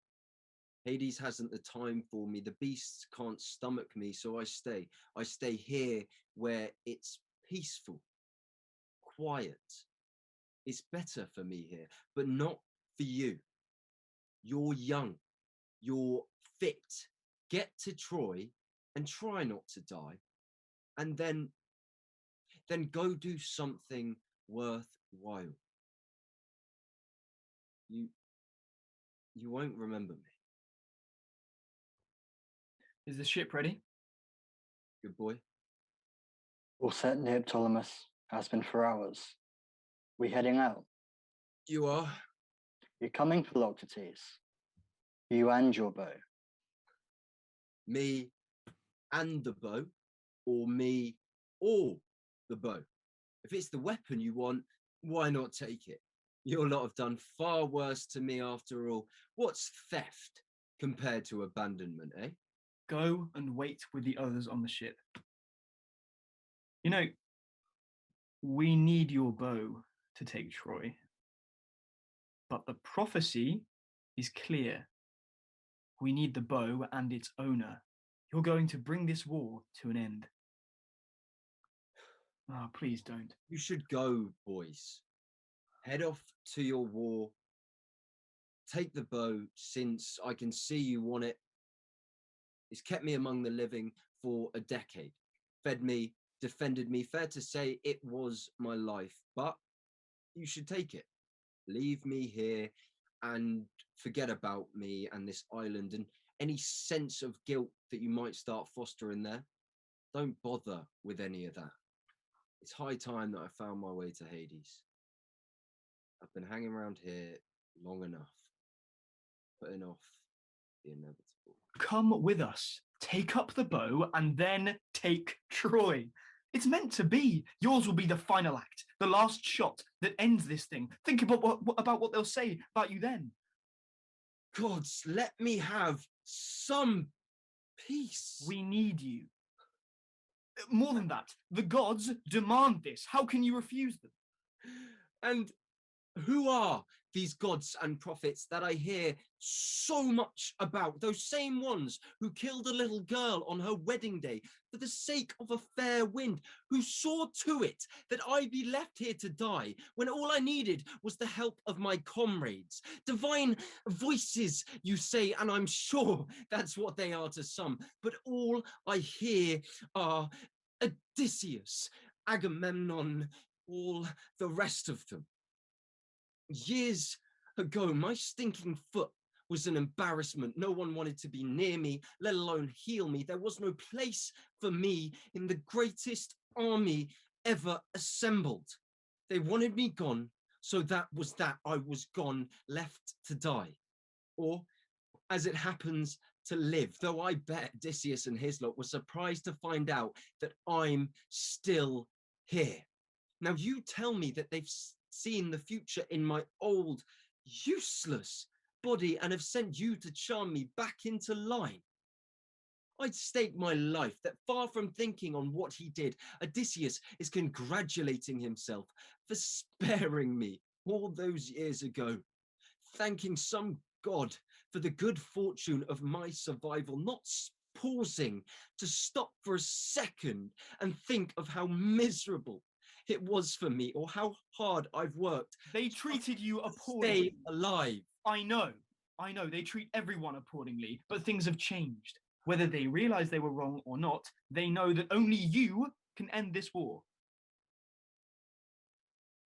Hades hasn't the time for me. The beasts can't stomach me, so I stay. I stay here where it's peaceful, quiet. It's better for me here, but not for you. You're young. You're fit. Get to Troy and try not to die. And then go do something worthwhile. You won't remember me. Is the ship ready? Good boy. All set, Neoptolemus. Has been for hours. We heading out? You are? You coming, Philoctetes? You and your bow? Me and the bow? Or me or the bow? If it's the weapon you want, why not take it? Your lot have done far worse to me after all. What's theft compared to abandonment, eh? Go and wait with the others on the ship. You know, we need your bow to take Troy. But the prophecy is clear. We need the bow and its owner. You're going to bring this war to an end. Ah, please don't. You should go, boys. Head off to your war. Take the bow, since I can see you want it. It's kept me among the living for a decade. Fed me, defended me. Fair to say it was my life, but you should take it. Leave me here and forget about me and this island and any sense of guilt that you might start fostering there. Don't bother with any of that. It's high time that I found my way to Hades. I've been hanging around here long enough, putting off the inevitable. Come with us, take up the bow, and then take Troy. It's meant to be. Yours will be the final act, the last shot that ends this thing. Think about what they'll say about you then. Gods, let me have some peace. We need you. More than that, the gods demand this. How can you refuse them? And who are these gods and prophets that I hear so much about? Those same ones who killed a little girl on her wedding day for the sake of a fair wind, who saw to it that I be left here to die when all I needed was the help of my comrades. Divine voices, you say, and I'm sure that's what they are to some, but all I hear are Odysseus, Agamemnon, all the rest of them. Years ago, my stinking foot was an embarrassment. No one wanted to be near me, let alone heal me. There was no place for me in the greatest army ever assembled. They wanted me gone, so that was that. I was gone, left to die. Or, as it happens, to live, though I bet Odysseus and his lot were surprised to find out that I'm still here. Now you tell me that they've seen the future in my old, useless body and have sent you to charm me back into line. I'd stake my life that far from thinking on what he did, Odysseus is congratulating himself for sparing me all those years ago, thanking some god for the good fortune of my survival, not pausing to stop for a second and think of how miserable it was for me or how hard I've worked. They treated you appallingly. Stay alive. I know, they treat everyone appallingly, but things have changed. Whether they realize they were wrong or not, they know that only you can end this war.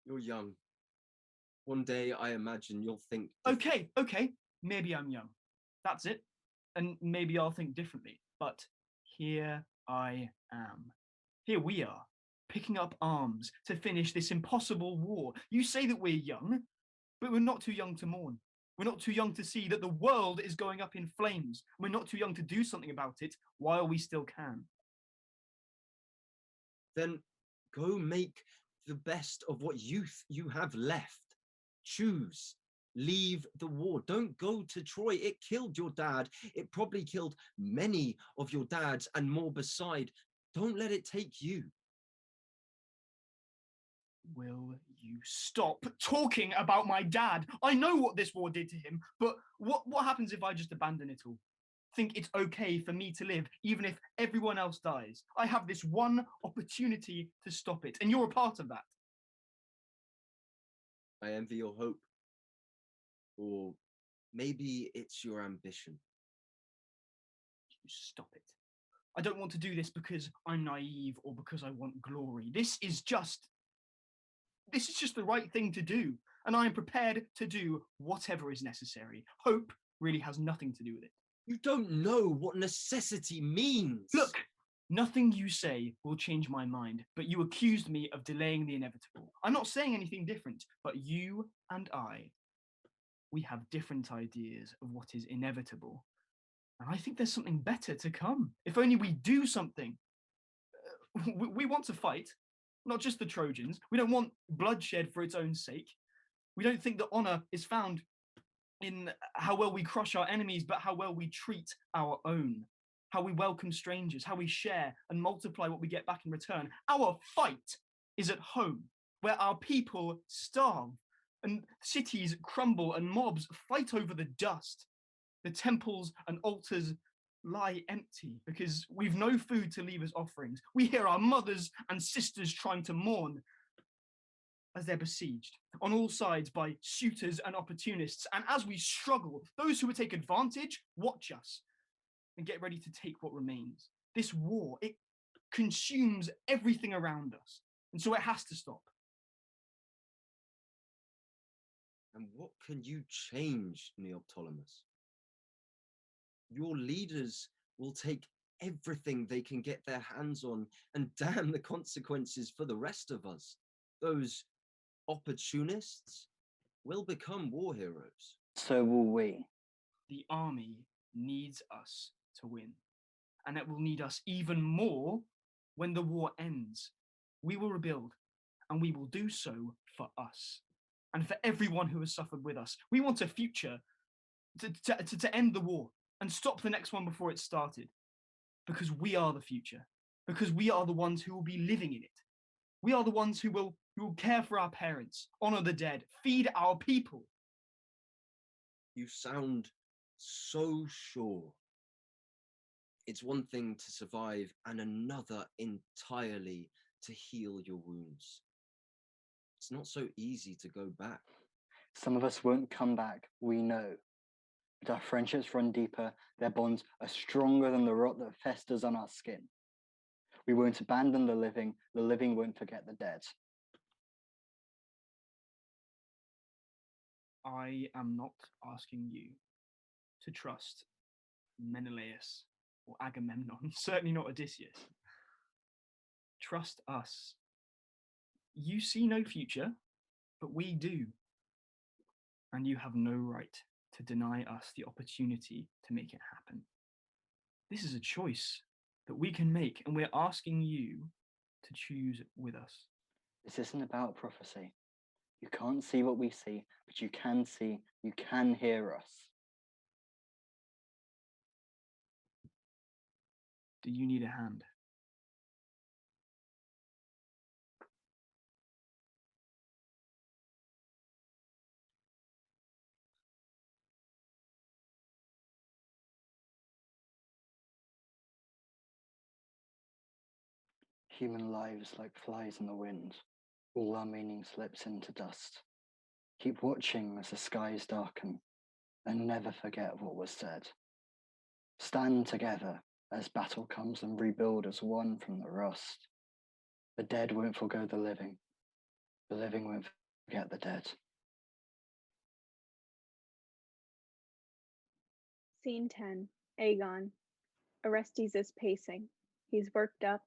You're young. One day I imagine you'll think... Okay, maybe I'm young. That's it. And maybe I'll think differently. But here I am. Here we are, picking up arms to finish this impossible war. You say that we're young, but we're not too young to mourn. We're not too young to see that the world is going up in flames. We're not too young to do something about it while we still can. Then go make the best of what youth you have left. Choose. Leave the war. Don't go to Troy. It killed your dad. It probably killed many of your dads and more beside. Don't let it take you. Will you stop talking about my dad? I know what this war did to him, but what happens if I just abandon it all? Think it's okay for me to live, even if everyone else dies. I have this one opportunity to stop it, and you're a part of that. I envy your hope. Or maybe it's your ambition. Stop it. I don't want to do this because I'm naive or because I want glory. This is just the right thing to do, and I am prepared to do whatever is necessary. Hope really has nothing to do with it. You don't know what necessity means. Look, nothing you say will change my mind, but you accused me of delaying the inevitable. I'm not saying anything different, but you and we have different ideas of what is inevitable. And I think there's something better to come. If only we do something. We want to fight, not just the Trojans. We don't want bloodshed for its own sake. We don't think that honor is found in how well we crush our enemies, but how well we treat our own, how we welcome strangers, how we share and multiply what we get back in return. Our fight is at home, where our people starve and cities crumble and mobs fight over the dust. The temples and altars lie empty because we've no food to leave as offerings. We hear our mothers and sisters trying to mourn as they're besieged on all sides by suitors and opportunists. And as we struggle, those who would take advantage watch us and get ready to take what remains. This war, it consumes everything around us, and so it has to stop. And what can you change, Neoptolemus? Your leaders will take everything they can get their hands on and damn the consequences for the rest of us. Those opportunists will become war heroes. So will we. The army needs us to win, and it will need us even more when the war ends. We will rebuild, and we will do so for us and for everyone who has suffered with us. We want a future to end the war and stop the next one before it started, because we are the future, because we are the ones who will be living in it. We are the ones who will care for our parents, honor the dead, feed our people. You sound so sure. It's one thing to survive and another entirely to heal your wounds. It's not so easy to go back. Some of us won't come back, we know. But our friendships run deeper, their bonds are stronger than the rot that festers on our skin. We won't abandon the living won't forget the dead. I am not asking you to trust Menelaus or Agamemnon, certainly not Odysseus. Trust us. You see no future, but we do. And you have no right to deny us the opportunity to make it happen. This is a choice that we can make, and we're asking you to choose with us. This isn't about prophecy. You can't see what we see, but you can see, you can hear us. Do you need a hand? Human lives like flies in the wind, all our meaning slips into dust. Keep watching as the skies darken, and never forget what was said. Stand together as battle comes and rebuild as one from the rust. The dead won't forgo the living won't forget the dead. Scene 10, Agon. Orestes is pacing. He's worked up,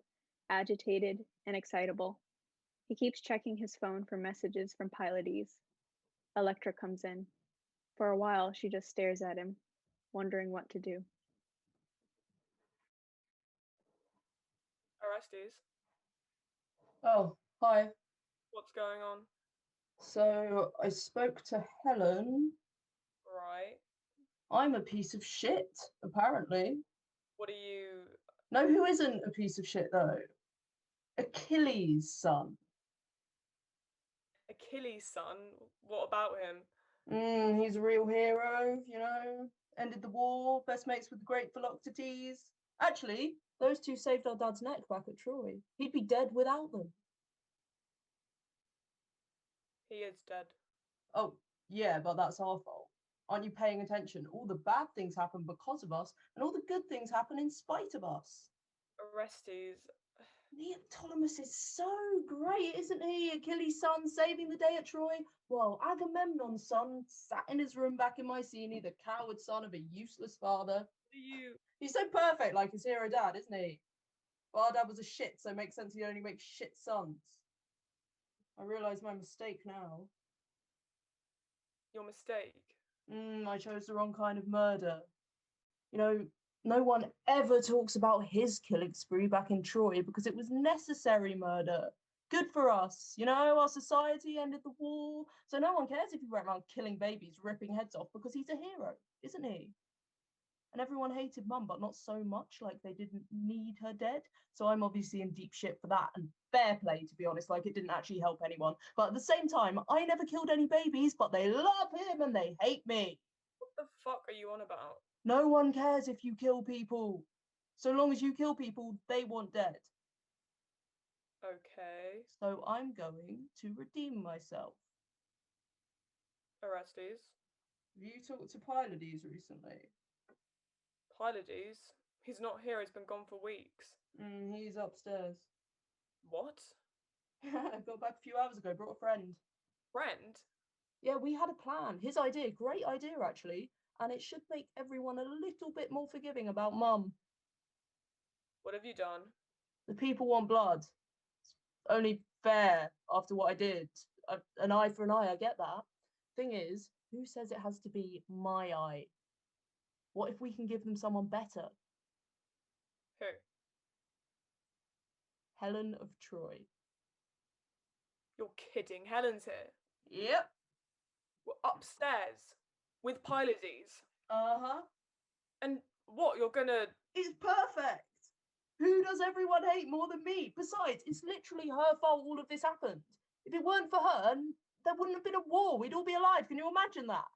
agitated, and excitable. He keeps checking his phone for messages from Pylades. Electra comes in. For a while, she just stares at him, wondering what to do. Orestes, Oh, hi. what's going on? So I spoke to Helen. Right. I'm a piece of shit, apparently. What are you... No, who isn't a piece of shit, though? Achilles' son. Achilles' son. What about him? He's a real hero, you know. Ended the war, best mates with the great Philoctetes. Actually, those two saved our dad's neck back at Troy. He'd be dead without them. He is dead. Oh, yeah, but that's our fault. Aren't you paying attention? All the bad things happen because of us, and all the good things happen in spite of us. Orestes. Neoptolemus is so great, isn't he? Achilles' son saving the day at Troy, while Agamemnon's son sat in his room back in Mycenae, the coward son of a useless father. He's so perfect, like his hero dad, isn't he? But our dad was a shit, so it makes sense he only makes shit sons. I realise my mistake now. Your mistake? I chose the wrong kind of murder. You know, no one ever talks about his killing spree back in Troy because it was necessary murder. Good for us, you know, our society ended the war, so no one cares if he went around killing babies, ripping heads off because he's a hero, isn't he? And everyone hated Mum, but not so much, like they didn't need her dead. So I'm obviously in deep shit for that, and fair play, to be honest, like it didn't actually help anyone. But at the same time, I never killed any babies, but they love him and they hate me. What the fuck are you on about? No one cares if you kill people. So long as you kill people, they want dead. Okay. So I'm going to redeem myself. Orestes. Have you talked to Pylades recently? Pylades? He's not here, he's been gone for weeks. He's upstairs. What? I got back a few hours ago, brought a friend. Friend? Yeah, we had a plan. His idea, great idea actually. And it should make everyone a little bit more forgiving about Mum. What have you done? The people want blood. It's only fair after what I did. An eye for an eye, I get that. Thing is, who says it has to be my eye? What if we can give them someone better? Who? Helen of Troy. You're kidding. Helen's here. Yep. We're upstairs with Pylades. Uh-huh. And what, you're gonna... It's perfect. Who does everyone hate more than me? Besides, it's literally her fault all of this happened. If it weren't for her, there wouldn't have been a war. We'd all be alive. Can you imagine that?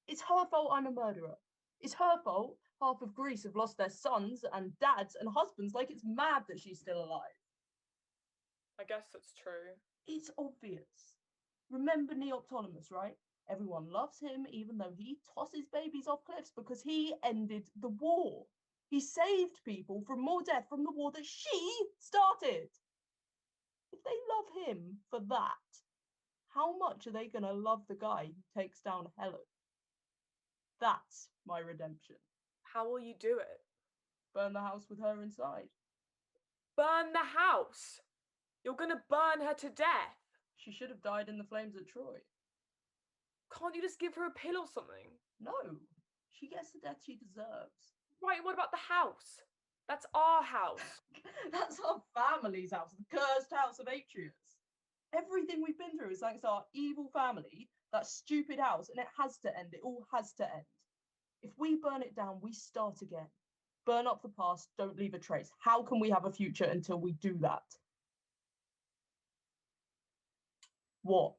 It's her fault I'm a murderer. It's her fault half of Greece have lost their sons and dads and husbands. Like, it's mad that she's still alive. I guess that's true. It's obvious. Remember Neoptolemus, right? Everyone loves him, even though he tosses babies off cliffs because he ended the war. He saved people from more death from the war that she started. If they love him for that, how much are they going to love the guy who takes down Helen? That's my redemption. How will you do it? Burn the house with her inside. Burn the house? You're gonna burn her to death? She should have died in the flames at Troy. Can't you just give her a pill or something? No, she gets the death she deserves. Right, what about the house? That's our house. That's our family's house, the cursed house of Atreus. Everything we've been through is thanks to our evil family, that stupid house, and it has to end. It all has to end. If we burn it down, we start again. Burn up the past, don't leave a trace. How can we have a future until we do that? What?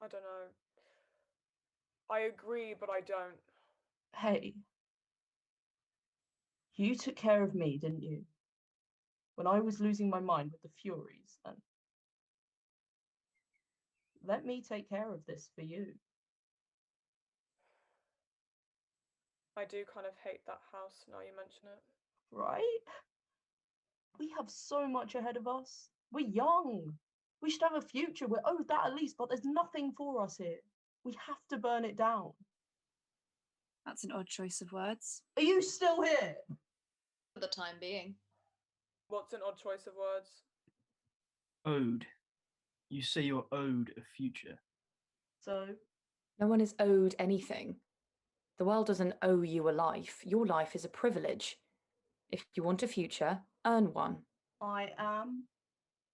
I don't know. I agree, but I don't. Hey, you took care of me, didn't you? When I was losing my mind with the Furies, and let me take care of this for you. I do kind of hate that house now you mention it. Right? We have so much ahead of us. We're young. We should have a future. We're owed that at least, but there's nothing for us here. We have to burn it down. That's an odd choice of words. Are you still here? For the time being. What's an odd choice of words? Owed. You say you're owed a future. So? No one is owed anything. The world doesn't owe you a life. Your life is a privilege. If you want a future, earn one. I am.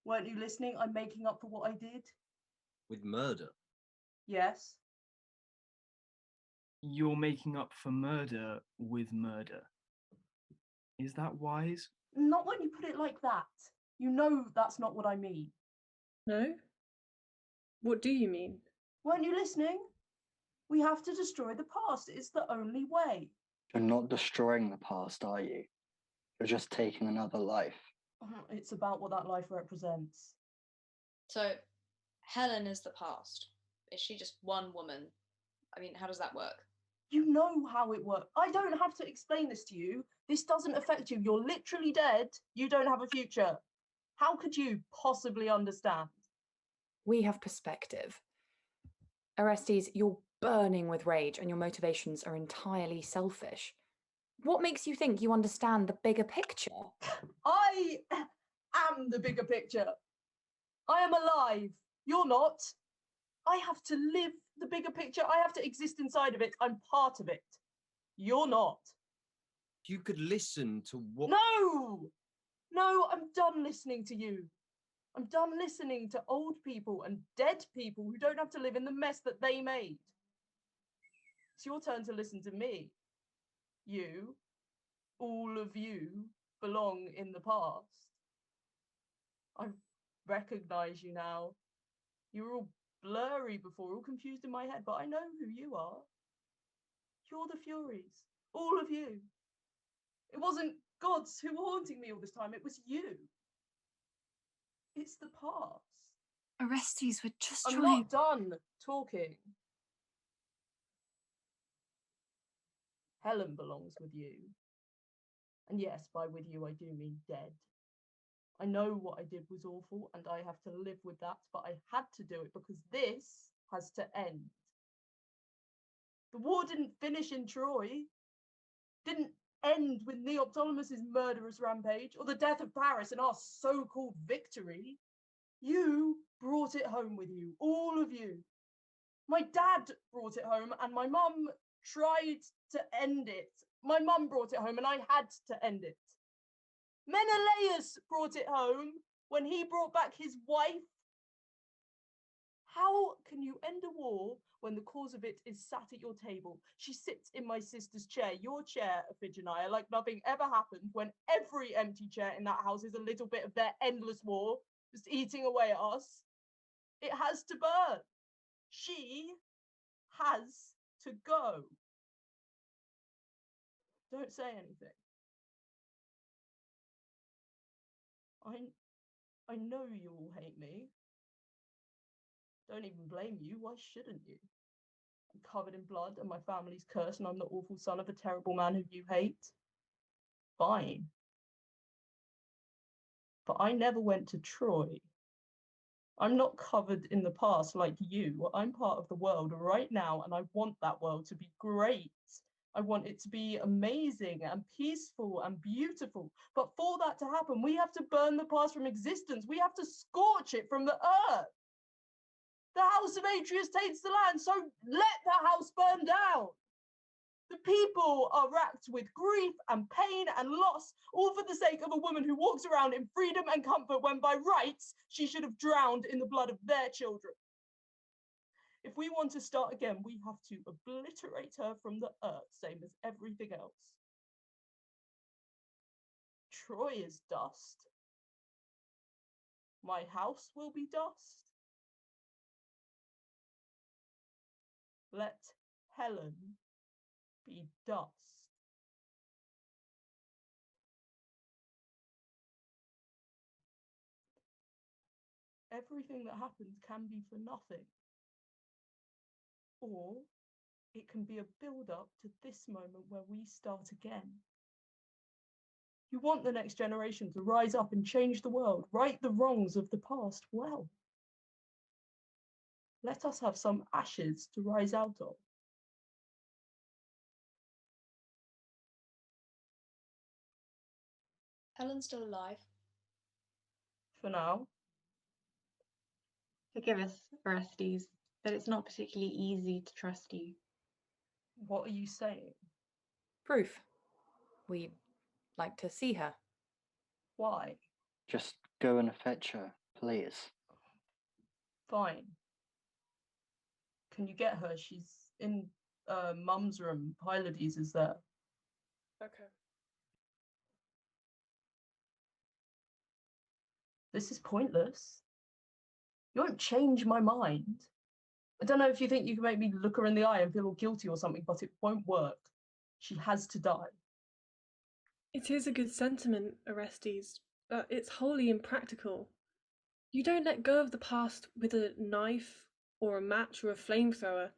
Weren't you listening? I'm making up for what I did. With murder? Yes. You're making up for murder with murder. Is that wise? Not when you put it like that. You know that's not what I mean. No? What do you mean? Weren't you listening? We have to destroy the past. It's the only way. You're not destroying the past, are you? You're just taking another life. It's about what that life represents. So, Helen is the past. Is she just one woman? I mean, how does that work? You know how it works. I don't have to explain this to you. This doesn't affect you. You're literally dead. You don't have a future. How could you possibly understand? We have perspective. Orestes, you're burning with rage and your motivations are entirely selfish. What makes you think you understand the bigger picture? I am the bigger picture. I am alive. You're not. I have to live the bigger picture. I have to exist inside of it. I'm part of it. You're not. You could listen to what... No, I'm done listening to you. I'm done listening to old people and dead people who don't have to live in the mess that they made. It's your turn to listen to me. You, all of you, belong in the past. I recognize you now. You were all blurry before, all confused in my head, but I know who you are. You're the Furies, all of you. It wasn't gods who were haunting me all this time, it was you. It's the past. Orestes, we're just I'm trying. not done talking. Helen belongs with you. And yes, by with you, I do mean dead. I know what I did was awful and I have to live with that, but I had to do it because this has to end. The war didn't finish in Troy, didn't end with Neoptolemus's murderous rampage or the death of Paris and our so-called victory. You brought it home with you, all of you. My dad brought it home and my mum tried to end it. My mum brought it home and I had to end it. Menelaus brought it home when he brought back his wife. How can you end a war when the cause of it is sat at your table? She sits in my sister's chair, your chair, Iphigenia, like nothing ever happened, when every empty chair in that house is a little bit of their endless war, just eating away at us. It has to burn. She has to go. Don't say anything. I know you all hate me. Don't even blame you. Why shouldn't you? I'm covered in blood and my family's cursed and I'm the awful son of a terrible man who you hate. Fine. But I never went to Troy. I'm not covered in the past like you. I'm part of the world right now and I want that world to be great. I want it to be amazing and peaceful and beautiful. But for that to happen, we have to burn the past from existence. We have to scorch it from the earth. The house of Atreus takes the land, so let the house burn down. The people are racked with grief and pain and loss, all for the sake of a woman who walks around in freedom and comfort when by rights she should have drowned in the blood of their children. If we want to start again, we have to obliterate her from the earth, same as everything else. Troy is dust. My house will be dust. Let Helen be dust. Everything that happens can be for nothing. Or it can be a build-up to this moment where we start again. You want the next generation to rise up and change the world, right the wrongs of the past well. Let us have some ashes to rise out of. Helen's still alive. For now. Forgive us, Orestes, but it's not particularly easy to trust you. What are you saying? Proof. We'd like to see her. Why? Just go and fetch her, please. Fine. Can you get her? She's in Mum's room. Pylades is there. Okay. This is pointless. You won't change my mind. I don't know if you think you can make me look her in the eye and feel all guilty or something, but it won't work. She has to die. It is a good sentiment, Orestes, but it's wholly impractical. You don't let go of the past with a knife or a match or a flamethrower.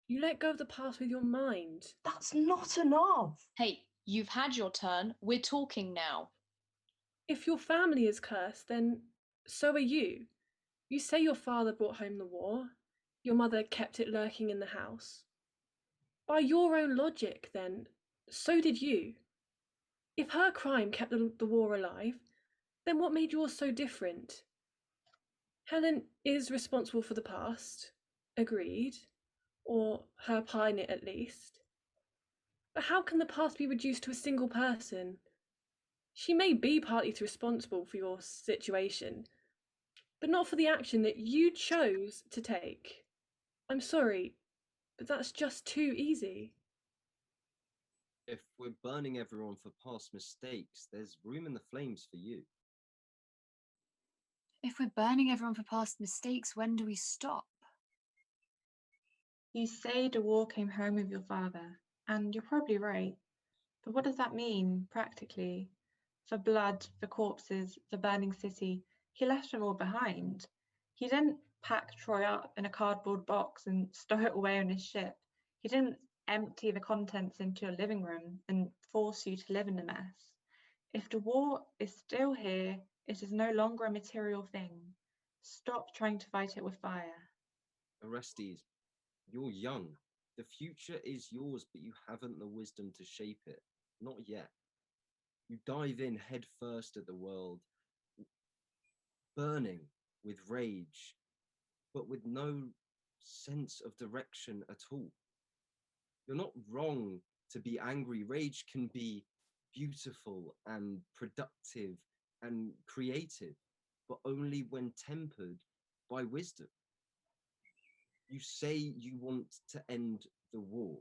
You let go of the past with your mind. That's not enough. Hey, you've had your turn. We're talking now. If your family is cursed, then so are you. You say your father brought home the war. Your mother kept it lurking in the house. By your own logic, then, so did you. If her crime kept the war alive, then what made yours so different? Helen is responsible for the past, agreed, or her part in it at least. But how can the past be reduced to a single person? She may be partly responsible for your situation, but not for the action that you chose to take. I'm sorry, but that's just too easy. If we're burning everyone for past mistakes, there's room in the flames for you. If we're burning everyone for past mistakes, when do we stop? You say the war came home with your father, and you're probably right. But what does that mean, practically? For blood, for corpses, for burning city, he left them all behind. He didn't pack Troy up in a cardboard box and stow it away on his ship. He didn't empty the contents into your living room and force you to live in the mess. If the war is still here, it is no longer a material thing. Stop trying to fight it with fire. Orestes, you're young. The future is yours, but you haven't the wisdom to shape it. Not yet. You dive in head first at the world, burning with rage, but with no sense of direction at all. You're not wrong to be angry. Rage can be beautiful and productive and creative, but only when tempered by wisdom. You say you want to end the war.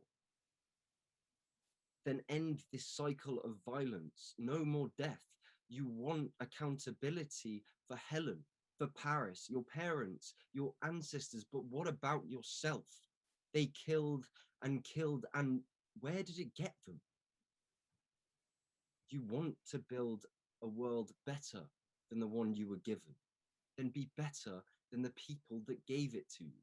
Then end this cycle of violence. No more death. You want accountability for Helen, for Paris, your parents, your ancestors, but what about yourself? They killed, and where did it get them? You want to build a world better than the one you were given, then be better than the people that gave it to you.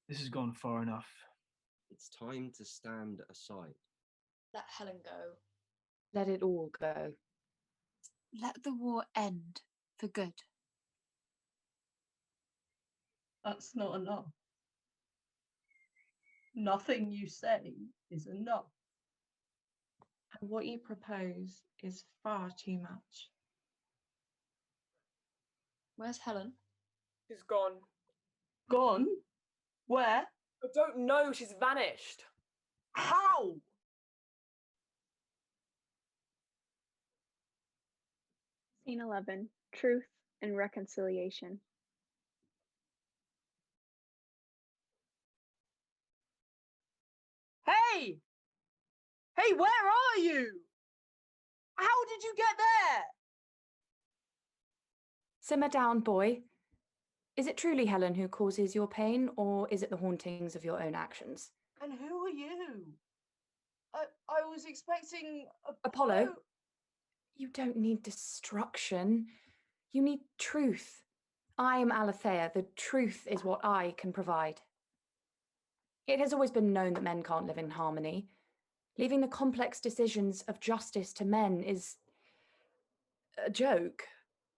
This has gone far enough. It's time to stand aside. Let Helen go. Let it all go. Let the war end for good. That's not enough. Nothing you say is enough. And what you propose is far too much. Where's Helen? She's gone. Gone? Where? I don't know. She's vanished. How? Scene 11. Truth and Reconciliation. Hey! Hey, where are you? How did you get there? Simmer down, boy. Is it truly Helen who causes your pain, or is it the hauntings of your own actions? And who are you? I was expecting Apollo? You don't need destruction. You need truth. I am Aletheia. The truth is what I can provide. It has always been known that men can't live in harmony. Leaving the complex decisions of justice to men is a joke.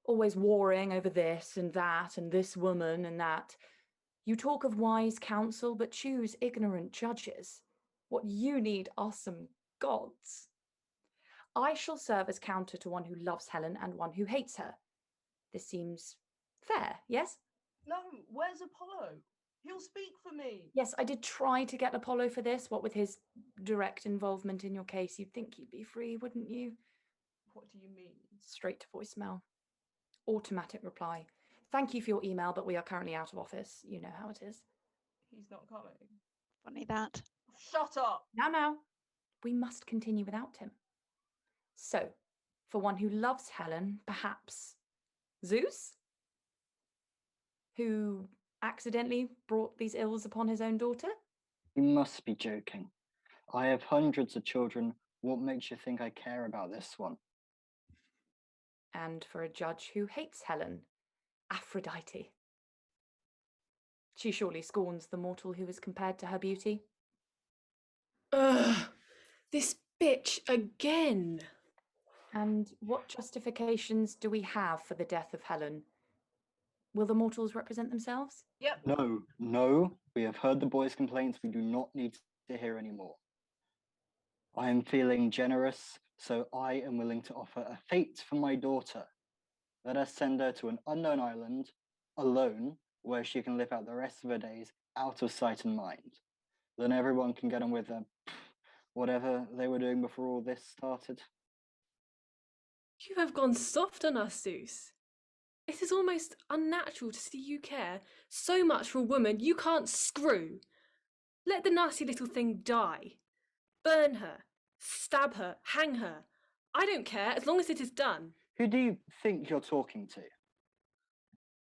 Always warring over this and that and this woman and that. You talk of wise counsel, but choose ignorant judges. What you need are some gods. I shall serve as counter to one who loves Helen and one who hates her. This seems fair, yes? No, where's Apollo? He'll speak for me. Yes, I did try to get Apollo for this. What with his direct involvement in your case, you'd think he'd be free, wouldn't you? What do you mean? Straight to voicemail. Automatic reply. Thank you for your email, but we are currently out of office. You know how it is. He's not coming. Funny that. Shut up. Now. We must continue without him. So, for one who loves Helen, perhaps Zeus? who accidentally brought these ills upon his own daughter? You must be joking. I have hundreds of children. What makes you think I care about this one? And for a judge who hates Helen, Aphrodite. She surely scorns the mortal who is compared to her beauty. Ugh, this bitch again. And what justifications do we have for the death of Helen? Will the mortals represent themselves? Yep. No, we have heard the boys' complaints. We do not need to hear any more. I am feeling generous, so I am willing to offer a fate for my daughter. Let us send her to an unknown island, alone, where she can live out the rest of her days out of sight and mind. Then everyone can get on with whatever they were doing before all this started. You have gone soft on us, Zeus. It is almost unnatural to see you care so much for a woman you can't screw. Let the nasty little thing die. Burn her, stab her, hang her. I don't care as long as it is done. Who do you think you're talking to?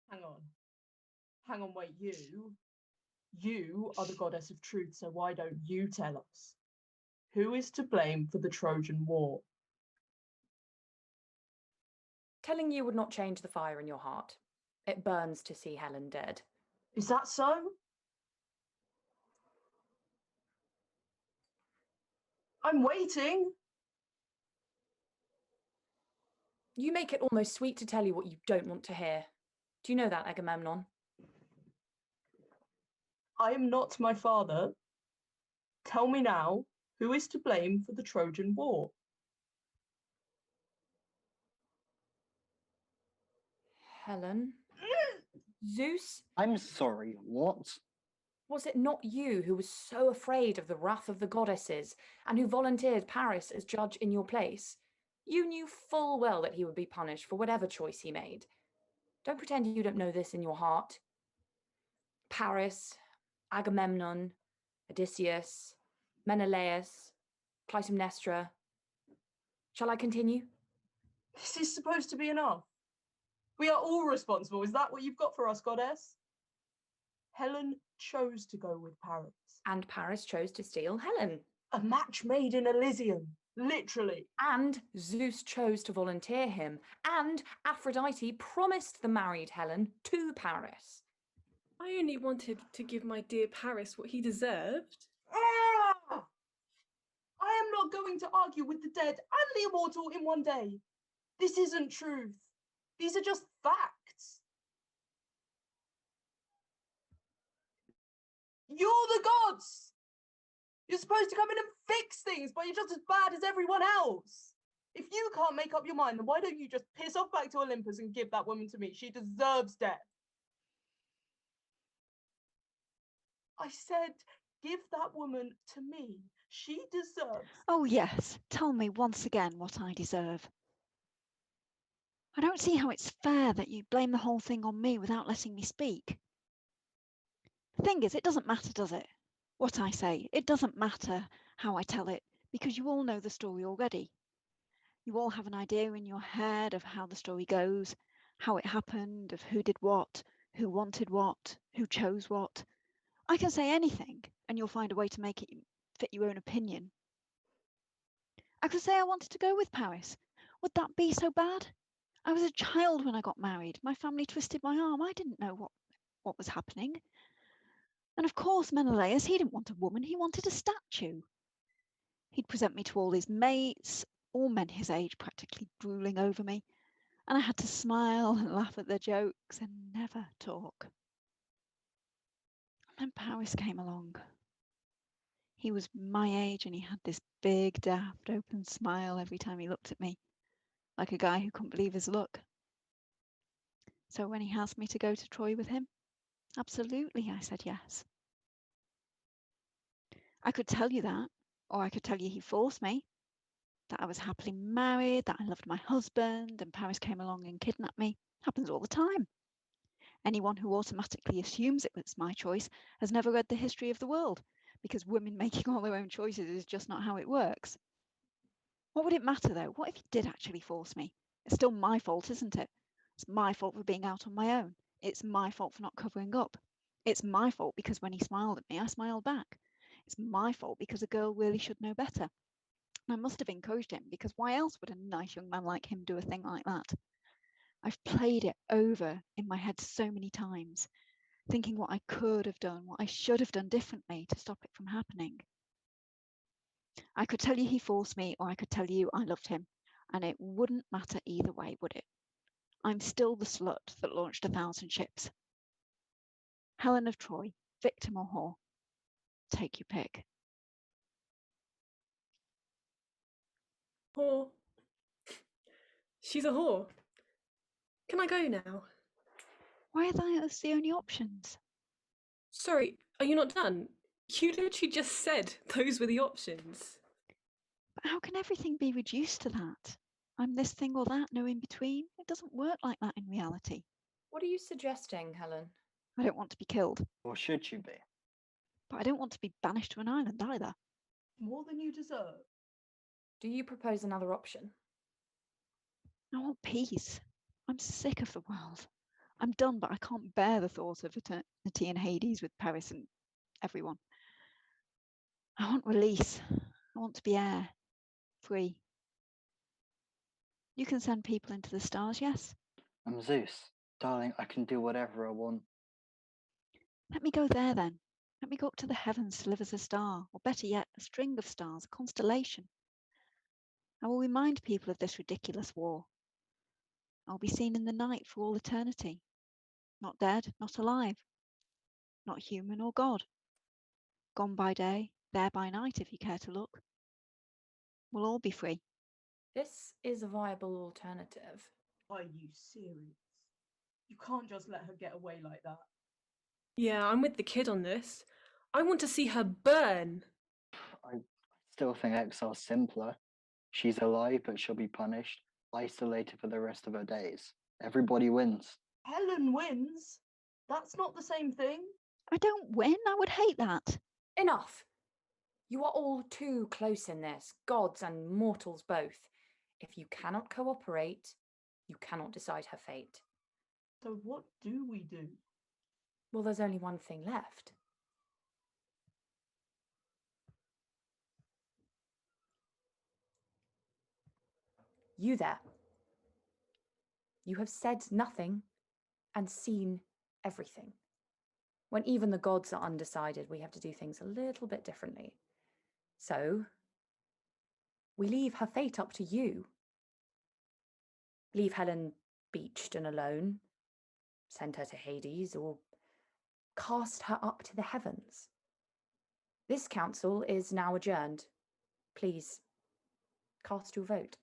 Hang on, wait, you are the goddess of truth, so why don't you tell us? Who is to blame for the Trojan War? Telling you would not change the fire in your heart. It burns to see Helen dead. Is that so? I'm waiting. You make it almost sweet to tell you what you don't want to hear. Do you know that, Agamemnon? I am not my father. Tell me now, who is to blame for the Trojan War? Helen? Zeus? I'm sorry, what? Was it not you who was so afraid of the wrath of the goddesses and who volunteered Paris as judge in your place? You knew full well that he would be punished for whatever choice he made. Don't pretend you don't know this in your heart. Paris, Agamemnon, Odysseus, Menelaus, Clytemnestra. Shall I continue? This is supposed to be enough. We are all responsible. Is that what you've got for us, goddess? Helen chose to go with Paris. And Paris chose to steal Helen. A match made in Elysium, literally. And Zeus chose to volunteer him. And Aphrodite promised the married Helen to Paris. I only wanted to give my dear Paris what he deserved. Ah! I am not going to argue with the dead and the immortal in one day. This isn't truth. These are just facts. You're the gods! You're supposed to come in and fix things, but you're just as bad as everyone else. If you can't make up your mind, then why don't you just piss off back to Olympus and give that woman to me? She deserves death. I said, give that woman to me. She deserves. Oh, yes. Tell me once again what I deserve. I don't see how it's fair that you blame the whole thing on me without letting me speak. The thing is, it doesn't matter, does it? What I say, it doesn't matter how I tell it, because you all know the story already. You all have an idea in your head of how the story goes, how it happened, of who did what, who wanted what, who chose what. I can say anything, and you'll find a way to make it fit your own opinion. I could say I wanted to go with Paris. Would that be so bad? I was a child when I got married. My family twisted my arm. I didn't know what was happening. And of course, Menelaus, he didn't want a woman. He wanted a statue. He'd present me to all his mates, all men his age practically drooling over me. And I had to smile and laugh at their jokes and never talk. And then Paris came along. He was my age and he had this big, daft, open smile every time he looked at me, like a guy who couldn't believe his luck. So when he asked me to go to Troy with him, absolutely, I said yes. I could tell you that, or I could tell you he forced me, that I was happily married, that I loved my husband, and Paris came along and kidnapped me. Happens all the time. Anyone who automatically assumes it was my choice has never read the history of the world, because women making all their own choices is just not how it works. What would it matter though? What if he did actually force me? It's still my fault, isn't it? It's my fault for being out on my own. It's my fault for not covering up. It's my fault because when he smiled at me, I smiled back. It's my fault because a girl really should know better. I must have encouraged him, because why else would a nice young man like him do a thing like that? I've played it over in my head so many times, thinking what I could have done, what I should have done differently to stop it from happening. I could tell you he forced me, or I could tell you I loved him, and it wouldn't matter either way, would it? I'm still the slut that launched 1,000 ships. Helen of Troy, victim or whore? Take your pick. Whore. She's a whore. Can I go now? Why are those the only options? Sorry, are you not done? You literally just said those were the options. But how can everything be reduced to that? I'm this thing or that, no in between. It doesn't work like that in reality. What are you suggesting, Helen? I don't want to be killed, Or should you be? but I don't want to be banished to an island either. More than you deserve. Do you propose another option? I want peace. I'm sick of the world. I'm done, but I can't bear the thought of eternity in Hades with Paris and everyone. I want release. I want to be air, free. You can send people into the stars, yes? I'm Zeus. Darling, I can do whatever I want. Let me go there then. Let me go up to the heavens to live as a star, or better yet, a string of stars, a constellation. I will remind people of this ridiculous war. I'll be seen in the night for all eternity. Not dead, not alive. Not human or God. Gone by day, there by night if you care to look. We'll all be free. This is a viable alternative. Are you serious? You can't just let her get away like that. Yeah, I'm with the kid on this. I want to see her burn. I still think exile's simpler. She's alive, but she'll be punished, isolated for the rest of her days. Everybody wins. Helen wins. That's not the same thing. I don't win. I would hate that. Enough! You are all too close in this, gods and mortals both. If you cannot cooperate, you cannot decide her fate. So what do we do? Well, there's only one thing left. You there. You have said nothing and seen everything. When even the gods are undecided, we have to do things a little bit differently. So, we leave her fate up to you. Leave Helen beached and alone, send her to Hades, or cast her up to the heavens. This council is now adjourned. Please, cast your vote.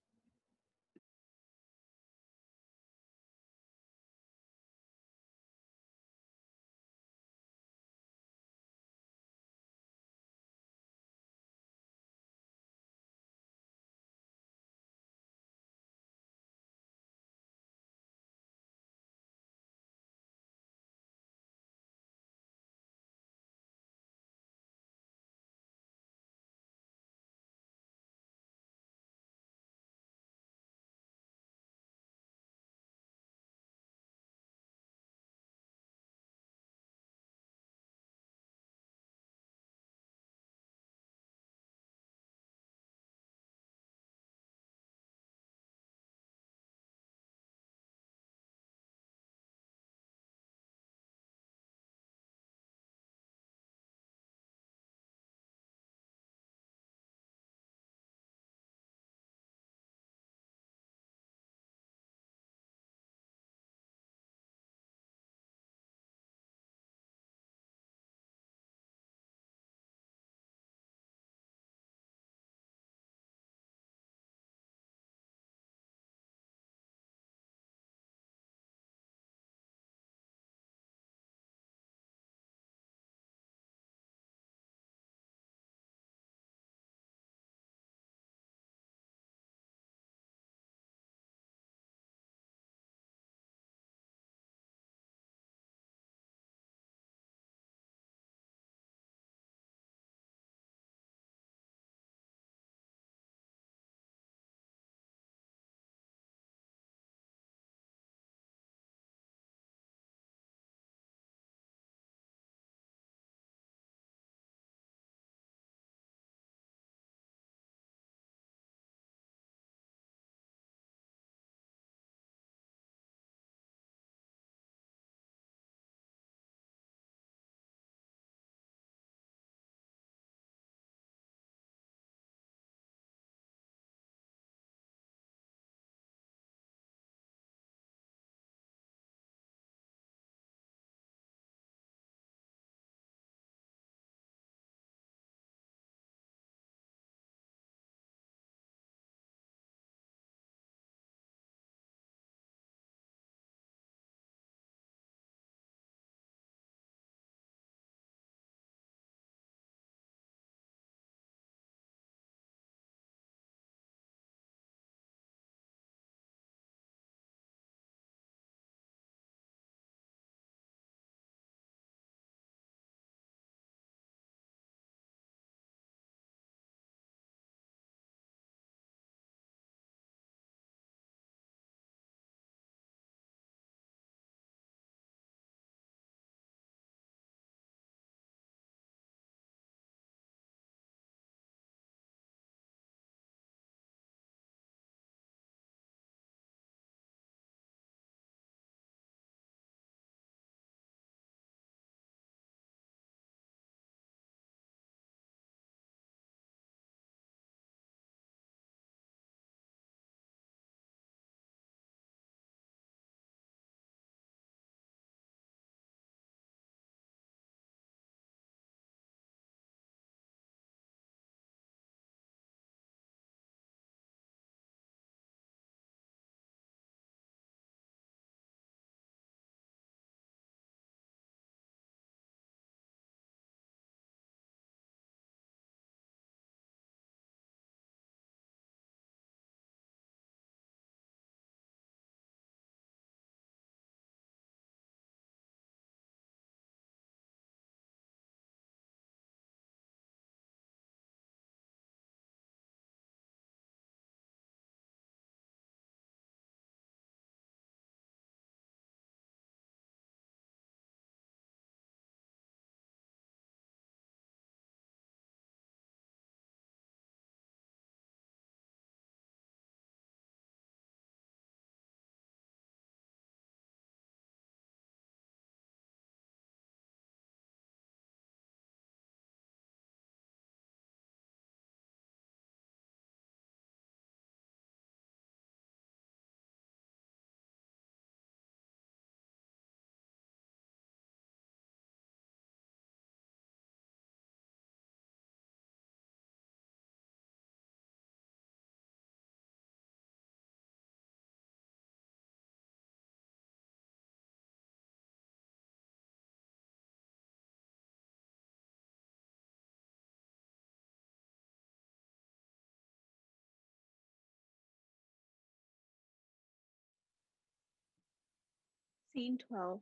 Scene 12.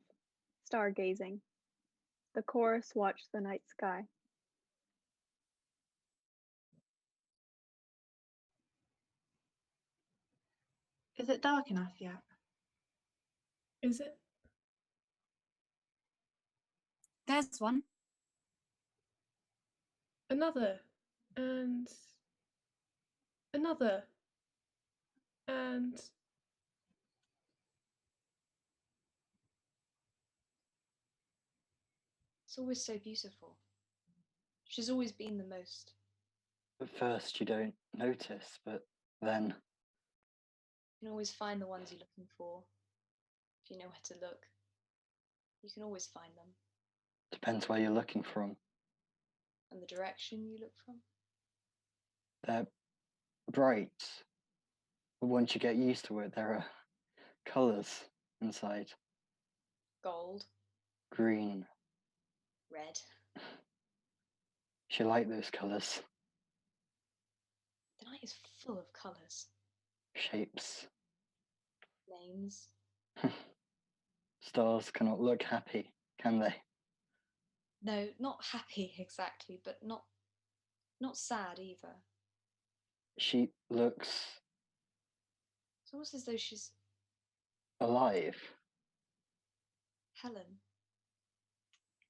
Stargazing. The chorus watch the night sky. Is it dark enough yet? Is it? There's one. Another. And another. And It's always so beautiful. She's always been the most. At first you don't notice, but then You can always find the ones you're looking for. If you know where to look, you can always find them. depends where you're looking from. And the direction you look from. They're bright, but once you get used to it, there are colours inside. Gold, Green. red. She like those colours. The night is full of colours. Shapes. Names. Stars cannot look happy, can they? No, not happy exactly, but not sad either. She looks It's almost as though she's alive. Helen.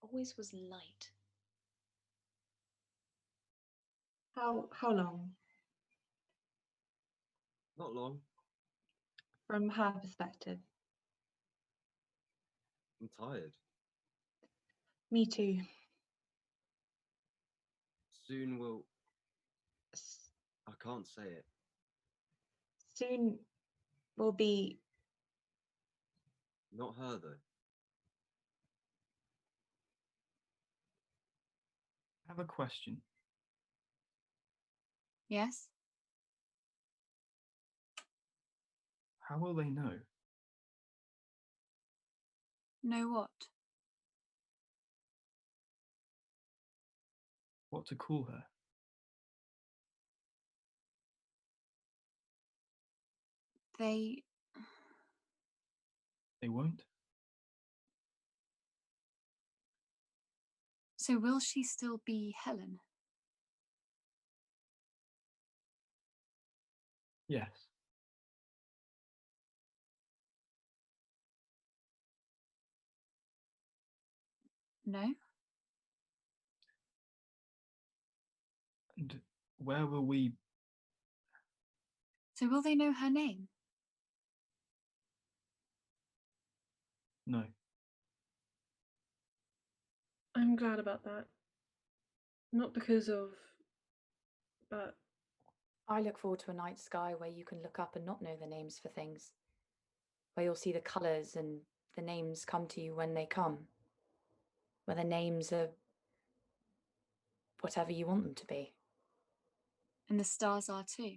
Always was light. How long? Not long. From her perspective. I'm tired. Me too. Soon we'll. I can't say it. Soon will be. Not her, though. I have a question. Yes? How will they know? Know what? What to call her? They won't? So will she still be Helen? Yes. No? And where will we... So will they know her name? No. I'm glad about that. Not because of... but... I look forward to a night sky where you can look up and not know the names for things. Where you'll see the colours and the names come to you when they come. Where the names are whatever you want them to be. And the stars are too.